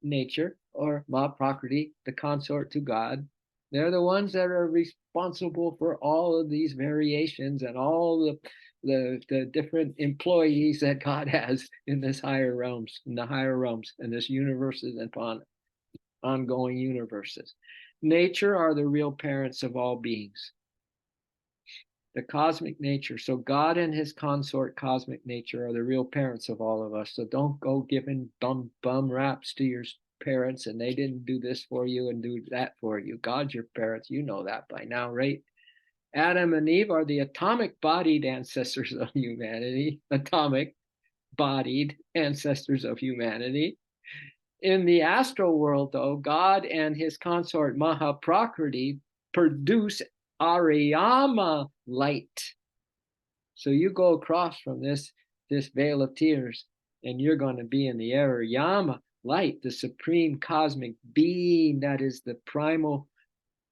nature, or Ma Prakriti, the consort to God, they're the ones that are responsible for all of these variations and all the different employees that God has in this higher realms, in the higher realms, and this universes and upon ongoing universes. Nature are the real parents of all beings. The cosmic nature. So God and his consort, cosmic nature, are the real parents of all of us. So don't go giving bum raps to your parents and they didn't do this for you and do that for you. God's your parents. You know that by now, right? Adam and Eve are the atomic bodied ancestors of humanity. Atomic bodied ancestors of humanity. In the astral world, though, God and his consort Mahaprakriti produce Ariyama light. So you go across from this veil of tears, and you're going to be in the Ariyama light, the supreme cosmic being that is the primal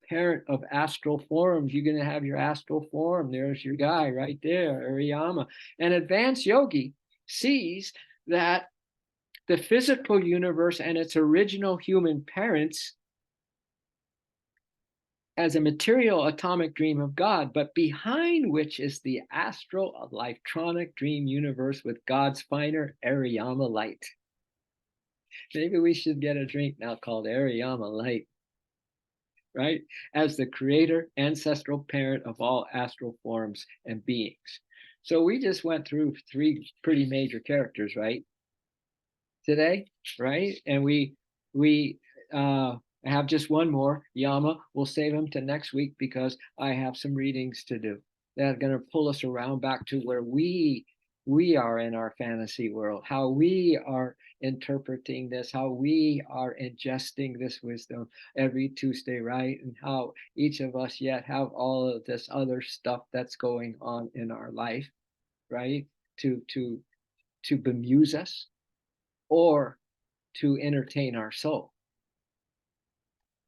parent of astral forms. You're going to have your astral form. There's your guy right there, Ariyama. An advanced yogi sees that the physical universe and its original human parents as a material atomic dream of God, but behind which is the astral electronic dream universe with God's finer Ariyama light. Maybe we should get a drink now called Ariyama light, right? As the creator, ancestral parent of all astral forms and beings. So we just went through three pretty major characters, right? Today, right? And we have just one more, Yama. We'll save him to next week because I have some readings to do that are going to pull us around back to where we we are in our fantasy world, how we are interpreting this, how we are ingesting this wisdom every Tuesday, right? And how each of us yet have all of this other stuff that's going on in our life, right? To to to bemuse us or to entertain our soul.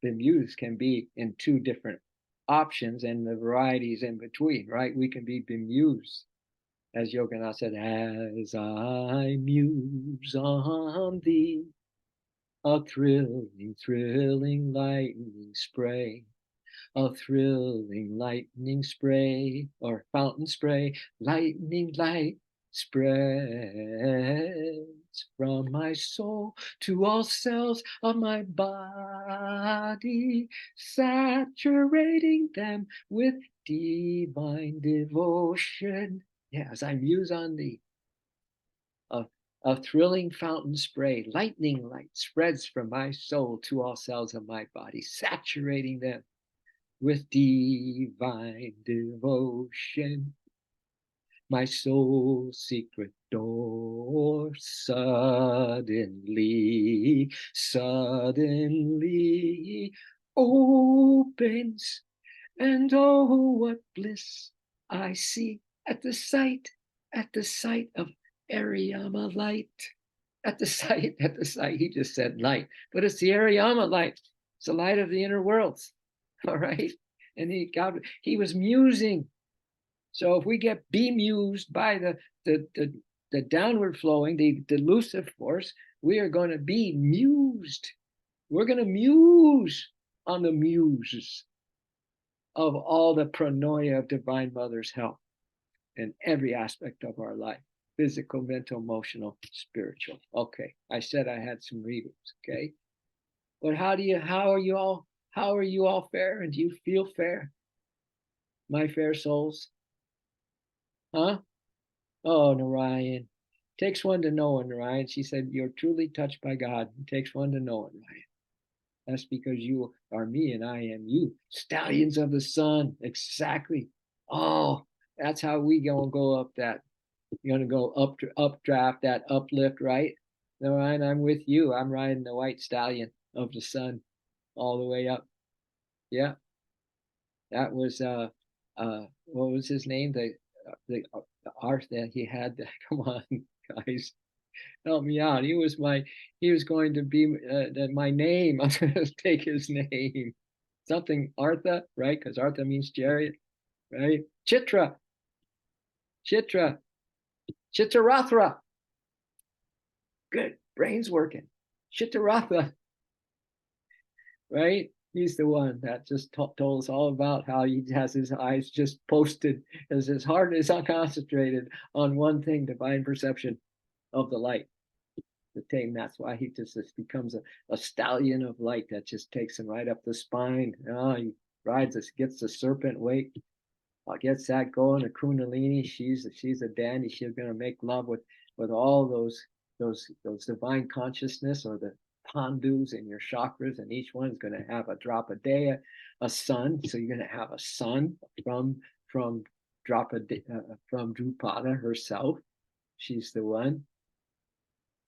Bemuse can be in two different options and the varieties in between, right? We can be bemused, as Yogananda said, as I muse on thee, a thrilling, thrilling lightning spray, a thrilling lightning spray, or fountain spray, lightning light spreads from my soul to all cells of my body, saturating them with divine devotion. Yeah, as I muse on thee, a, a thrilling fountain spray, lightning light spreads from my soul to all cells of my body, saturating them with divine devotion. My soul's secret door suddenly opens, and oh, what bliss I see at the sight of Ariyama light. At the sight, he just said light, but it's the Ariyama light. It's the light of the inner worlds. All right. And he was musing. So if we get bemused by the downward flowing, the delusive force, we are going to be mused. We're going to muse on the muses of all the pronoia of Divine Mother's help in every aspect of our life: physical, mental, emotional, spiritual. Okay, I said I had some readings. Okay, but how are you all fair? And do you feel fair, my fair souls? Huh? Oh, Narayan. Takes one to know one, Narayan. She said, you're truly touched by God. It takes one to know it, Narayan. That's because you are me and I am you. Stallions of the sun. Exactly. Oh, that's how we gonna go up that. You're gonna go updraft, that uplift, right? Narayan, I'm with you. I'm riding the white stallion of the sun all the way up. Yeah. That was what was his name? The art that he had. Come on, guys, help me out. He was going to be my name. I'm going to take his name. Something Artha, right? Because Artha means chariot, right? Chitra, Chittarathra. Good, brain's working. Chittaratha, right? He's the one that just told us all about how he has his eyes just posted, as his heart is concentrated on one thing: divine perception of the light. The tame. That's why he just becomes a stallion of light that just takes him right up the spine. Oh, he rides us, gets the serpent weight, gets that going. A Kundalini, she's a dandy. She's gonna make love with all those divine consciousness, or the pandus in your chakras, and each one's gonna have a drop a day, a sun. So you're gonna have a sun from from Drupada herself. She's the one.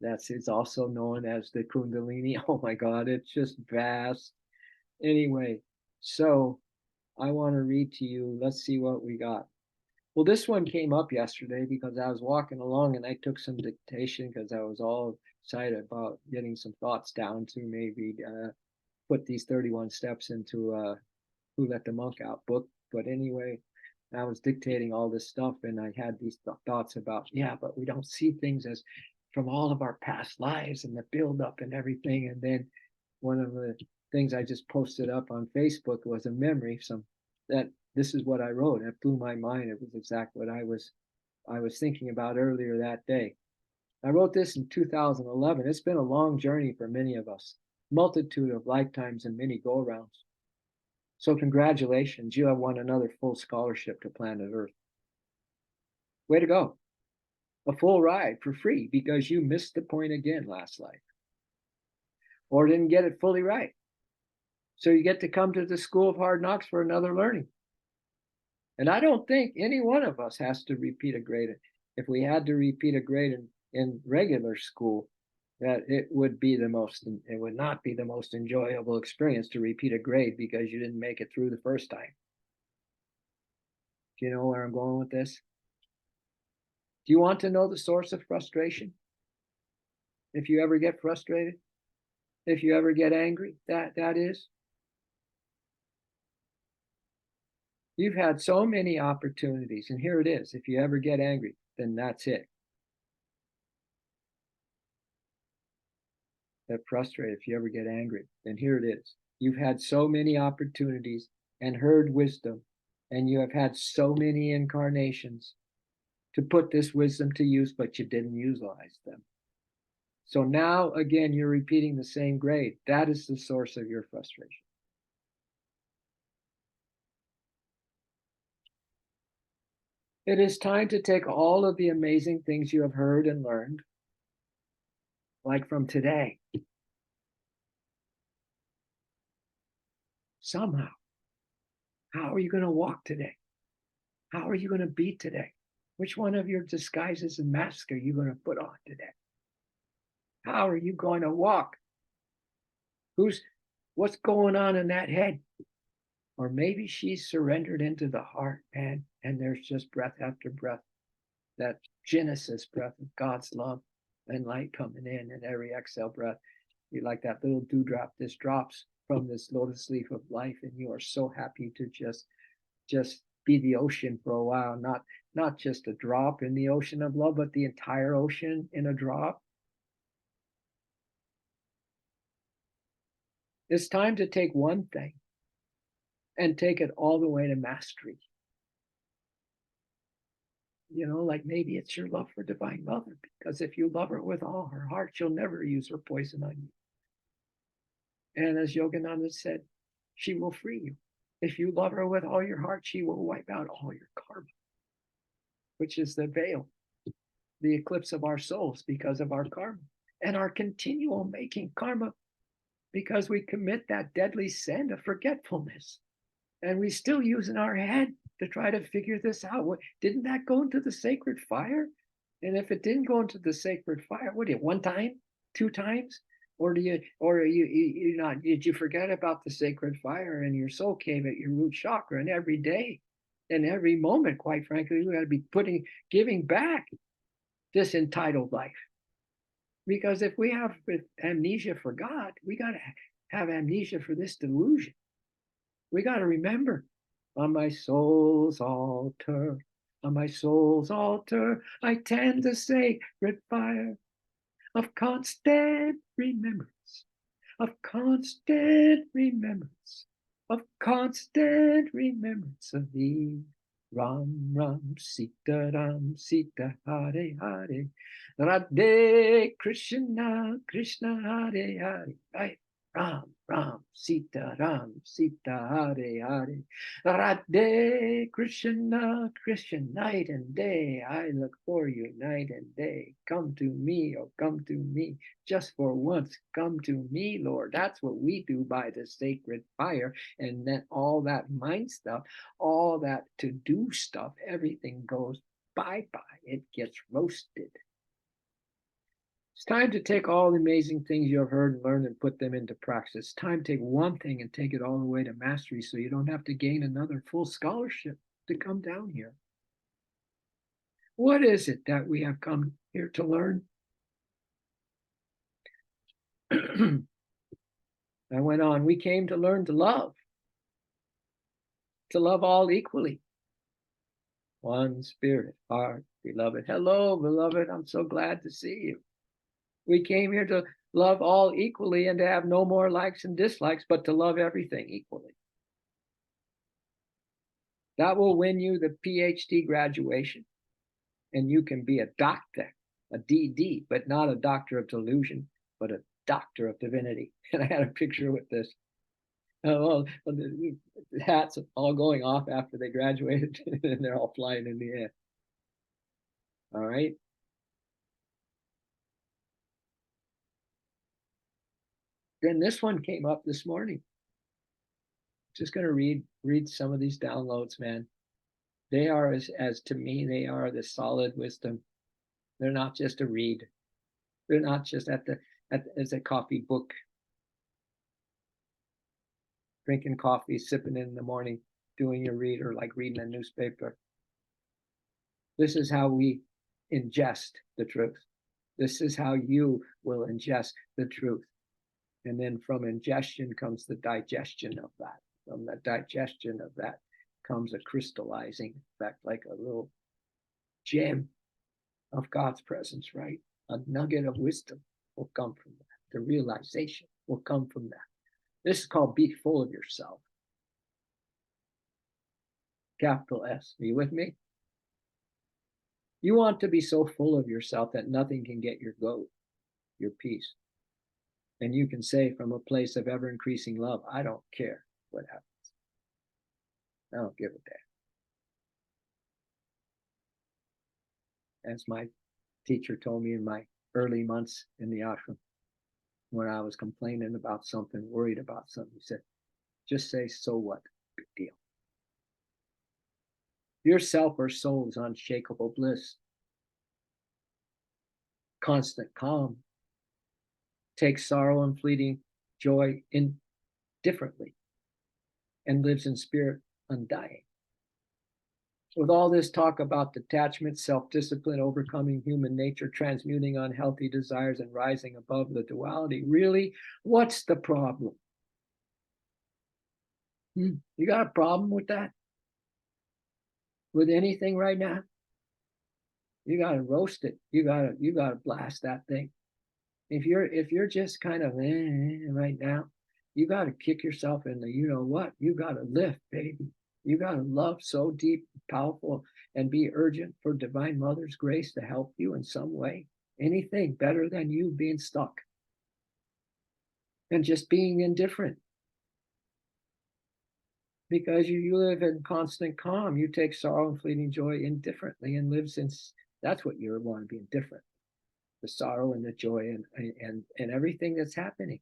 That's it's also known as the Kundalini. Oh my God, it's just vast. Anyway, so I want to read to you. Let's see what we got. Well, this one came up yesterday because I was walking along and I took some dictation because I was all excited about getting some thoughts down to maybe put these 31 steps into Who Let the Monk Out book. But anyway, I was dictating all this stuff and I had these thoughts about, yeah, but we don't see things as from all of our past lives and the buildup and everything. And then one of the things I just posted up on Facebook was a memory, that this is what I wrote. It blew my mind. It was exactly what I was thinking about earlier that day. I wrote this in 2011. It's been a long journey for many of us, multitude of lifetimes and many go rounds. So congratulations, you have won another full scholarship to planet Earth. Way to go. A full ride for free because you missed the point again last life or didn't get it fully right. So you get to come to the School of Hard Knocks for another learning. And I don't think any one of us has to repeat a grade. If we had to repeat a grade in regular school, that it would not be the most enjoyable experience to repeat a grade because you didn't make it through the first time. Do you know where I'm going with this? Do you want to know the source of frustration? If you ever get frustrated, if you ever get angry, that is, you've had so many opportunities, and here it is. If you ever get angry, then that's it. That frustrated, if you ever get angry, then here it is. You've had so many opportunities and heard wisdom, and you have had so many incarnations to put this wisdom to use, but you didn't utilize them. So now, again, you're repeating the same grade. That is the source of your frustration. It is time to take all of the amazing things you have heard and learned, like from today, somehow. How are you going to walk today? How are you going to be today? Which one of your disguises and masks are you going to put on today? How are you going to walk? What's going on in that head? Or maybe she's surrendered into the heart, man, and there's just breath after breath, that Genesis breath of God's love and light coming in every exhale breath. You're like that little dewdrop. This drops from this lotus leaf of life, and you are so happy to just be the ocean for a while, not just a drop in the ocean of love, but the entire ocean in a drop. It's time to take one thing and take it all the way to mastery. Like maybe it's your love for Divine Mother, because if you love her with all her heart, she'll never use her poison on you. And as Yogananda said, she will free you. If you love her with all your heart, she will wipe out all your karma, which is the veil, the eclipse of our souls because of our karma and our continual making karma, because we commit that deadly sin of forgetfulness. And we still use in our head to try to figure this out. Didn't that go into the sacred fire? And if it didn't go into the sacred fire, what did it, one time, two times? Or did you forget about the sacred fire in your soul cave at your root chakra? And every day and every moment, quite frankly, we got to be giving back this entitled life. Because if we have amnesia for God, we got to have amnesia for this delusion. We got to remember, on my soul's altar, I tend the sacred fire of constant remembrance, of constant remembrance, of constant remembrance of thee. Ram Ram Sita Ram Sita Hare Hare Radhe Krishna Krishna Hare Hare. Right? Ram Ram Sita Hare Hare Radhe Krishna Krishna. Night and day I look for you, night and day. Come to me, oh come to me, just for once come to me, Lord. That's what we do by the sacred fire. And then all that mind stuff, all that to-do stuff, everything goes bye-bye. It gets roasted. It's time to take all the amazing things you have heard and learned and put them into practice. It's time to take one thing and take it all the way to mastery, so you don't have to gain another full scholarship to come down here. What is it that we have come here to learn? I went on, we came to learn to love all equally. One spirit, heart, beloved. Hello, beloved. I'm so glad to see you. We came here to love all equally and to have no more likes and dislikes, but to love everything equally. That will win you the PhD graduation. And you can be a doctor, a DD, but not a doctor of delusion, but a doctor of divinity. And I had a picture with this. Well, the hats all going off after they graduated, and they're all flying in the air. All right. Then this one came up this morning. Just going to read some of these downloads, man. They are, as to me, they are the solid wisdom. They're not just a read. They're not just as a coffee book, drinking coffee, sipping in the morning, doing your read, or like reading a newspaper. This is how we ingest the truth. This is how you will ingest the truth. And then from ingestion comes the digestion of that. From the digestion of that comes a crystallizing effect, like a little gem of God's presence, right? A nugget of wisdom will come from that. The realization will come from that. This is called be full of yourself. Capital S. Are you with me? You want to be so full of yourself that nothing can get your goat, your peace. And you can say from a place of ever increasing love, I don't care what happens. I don't give a damn. As my teacher told me in my early months in the ashram, when I was complaining about something, worried about something, he said, just say, so what? Big deal. Your self or soul is unshakable bliss, constant calm, takes sorrow and fleeting joy indifferently, and lives in spirit undying. With all this talk about detachment, self-discipline, overcoming human nature, transmuting unhealthy desires, and rising above the duality, really, what's the problem? You got a problem with that? With anything right now? You got to roast it. You got to blast that thing. If you're just kind of right now, you got to kick yourself in the, you know what? You got to lift, baby. You got to love so deep, powerful, and be urgent for Divine Mother's grace to help you in some way. Anything better than you being stuck and just being indifferent. Because you live in constant calm. You take sorrow and fleeting joy indifferently and lives in, that's what you want to be, indifferent. The sorrow and the joy and everything that's happening,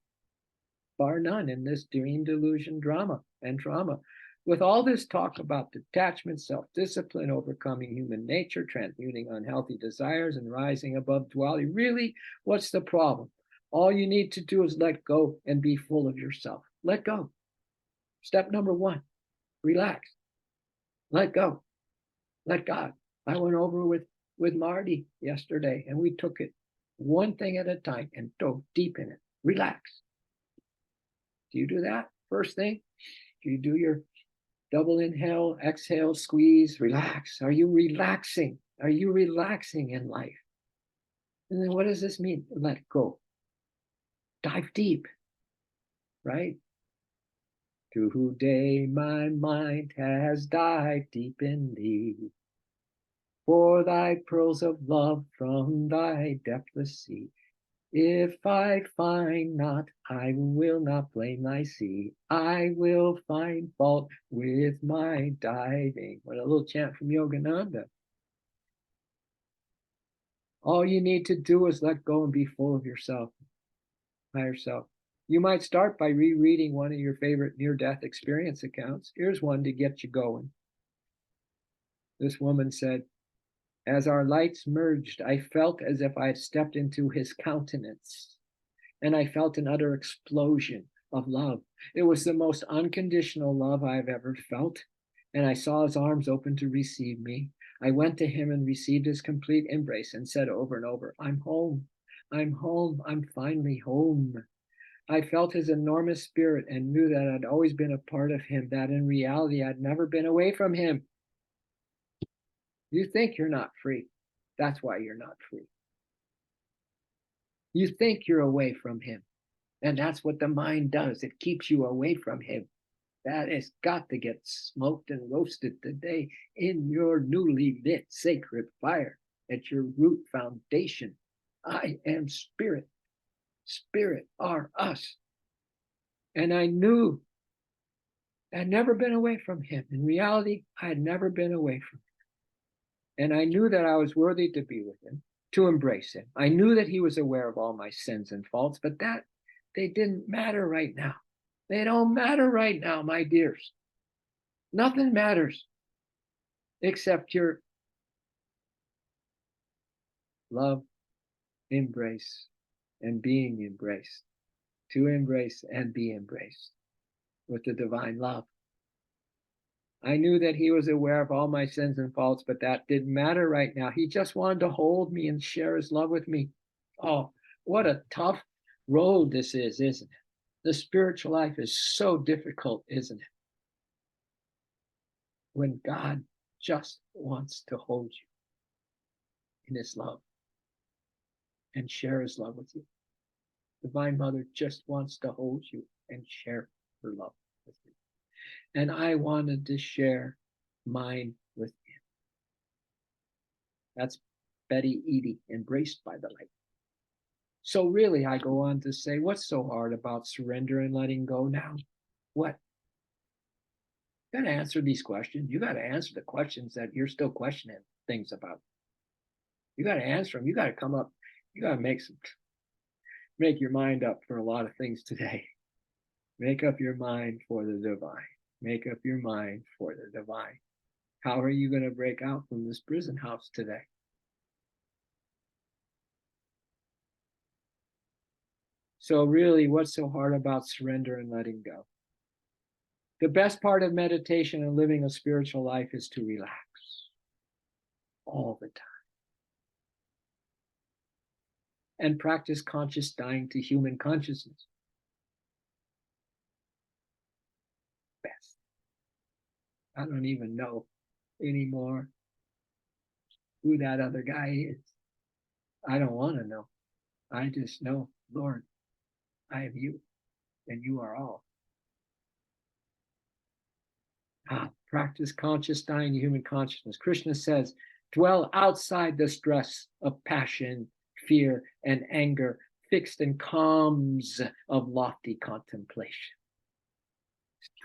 bar none, in this dream delusion drama and trauma. With all this talk about detachment, self-discipline, overcoming human nature, transmuting unhealthy desires, and rising above duality, really, what's the problem? All you need to do is let go and be full of yourself. Let go. Step number one, relax. Let go. Let God. I went over with Marty yesterday, and we took it one thing at a time and dove deep in it. Relax. Do you do that? First thing, do you do your double inhale, exhale, squeeze, relax? Are you relaxing? Are you relaxing in life? And then what does this mean? Let go. Dive deep, right? Today my mind has dived deep in thee. For thy pearls of love from thy depthless sea. If I find not, I will not blame thy sea. I will find fault with my diving. What a little chant from Yogananda. All you need to do is let go and be full of yourself, higher self. You might start by rereading one of your favorite near-death experience accounts. Here's one to get you going. This woman said, as our lights merged, I felt as if I had stepped into his countenance, and I felt an utter explosion of love. It was the most unconditional love I've ever felt, and I saw his arms open to receive me. I went to him and received his complete embrace and said over and over, I'm home, I'm home, I'm finally home. I felt his enormous spirit and knew that I'd always been a part of him, that in reality I'd never been away from him. You think you're not free. That's why you're not free. You think you're away from him. And that's what the mind does. It keeps you away from him. That has got to get smoked and roasted today in your newly lit sacred fire at your root foundation. I am spirit. Spirit are us. And I knew I'd never been away from him. In reality, I had never been away from him. And I knew that I was worthy to be with him, to embrace him. I knew that he was aware of all my sins and faults, but that they didn't matter right now. They don't matter right now, my dears. Nothing matters. Accept your love, embrace, and being embraced. To embrace and be embraced with the divine love. I knew that he was aware of all my sins and faults, but that didn't matter right now. He just wanted to hold me and share his love with me. Oh, what a tough road this is, isn't it? The spiritual life is so difficult, isn't it? When God just wants to hold you in his love and share his love with you. Divine Mother just wants to hold you and share her love with you. And I wanted to share mine with him. That's Betty Eadie, Embraced by the Light. So really, I go on to say, what's so hard about surrender and letting go now? What? You got to answer these questions. You got to answer the questions that you're still questioning things about. You got to answer them. You got to come up. You got to make your mind up for a lot of things today. Make up your mind for the divine. Make up your mind for the divine. How are you going to break out from this prison house today? So really, what's so hard about surrender and letting go? The best part of meditation and living a spiritual life is to relax all the time and practice conscious dying to human consciousness. Best. I don't even know anymore who that other guy is. I don't want to know. I just know, Lord, I am you and you are all. Practice conscious dying to human consciousness. Krishna says, dwell outside the stress of passion, fear, and anger, fixed in calms of lofty contemplation.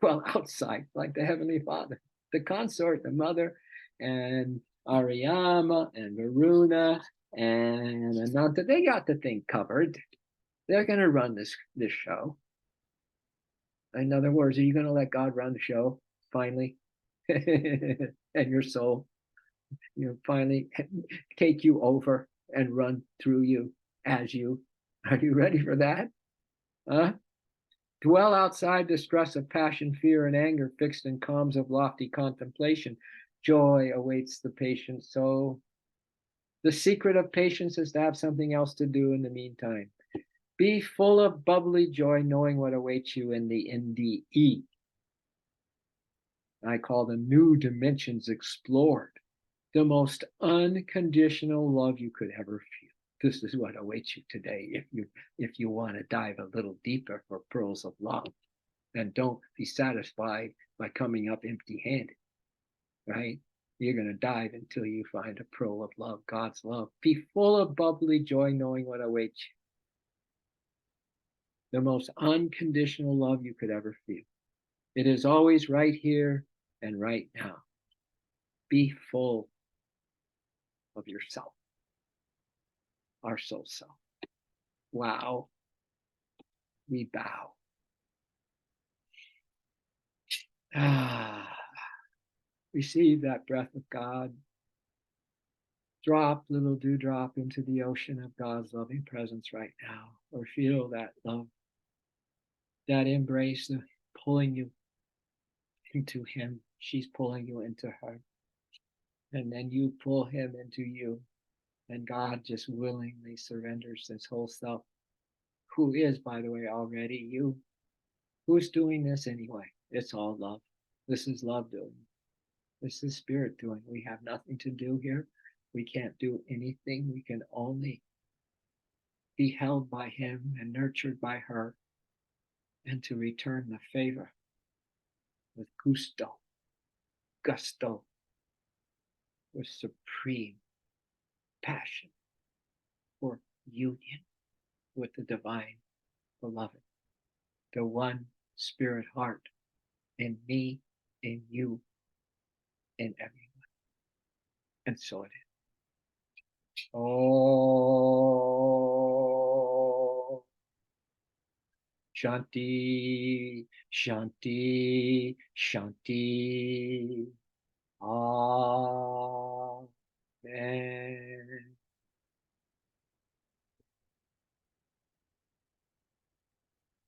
Dwell outside, like the Heavenly Father, the consort, the mother, and Ariyama, and Varuna, and Ananta. They got the thing covered. They're going to run this show. In other words, are you going to let God run the show finally? And your soul, finally take you over and run through you as you. Are you ready for that? Huh? Dwell outside the stress of passion, fear, and anger, fixed in calms of lofty contemplation. Joy awaits the patient soul. The secret of patience is to have something else to do in the meantime. Be full of bubbly joy, knowing what awaits you in the NDE. I call them new dimensions explored. The most unconditional love you could ever feel. This is what awaits you today if you want to dive a little deeper for pearls of love. And don't be satisfied by coming up empty-handed, right? You're going to dive until you find a pearl of love, God's love. Be full of bubbly joy, knowing what awaits you. The most unconditional love you could ever feel. It is always right here and right now. Be full of yourself, our soul self. Wow. We bow. Receive that breath of God. Drop, little dewdrop, into the ocean of God's loving presence right now, or feel that love, that embrace, pulling you into Him. She's pulling you into her. And then you pull Him into you. And God just willingly surrenders His whole self, who is, by the way, already you. Who's doing this anyway? It's all love. This is love doing. This is spirit doing. We have nothing to do here. We can't do anything. We can only be held by Him and nurtured by her, and to return the favor with gusto, with supreme passion for union with the divine beloved, the one spirit heart in me, in you, in everyone. And so it is. Oh, Shanti, Shanti, Shanti. Amen.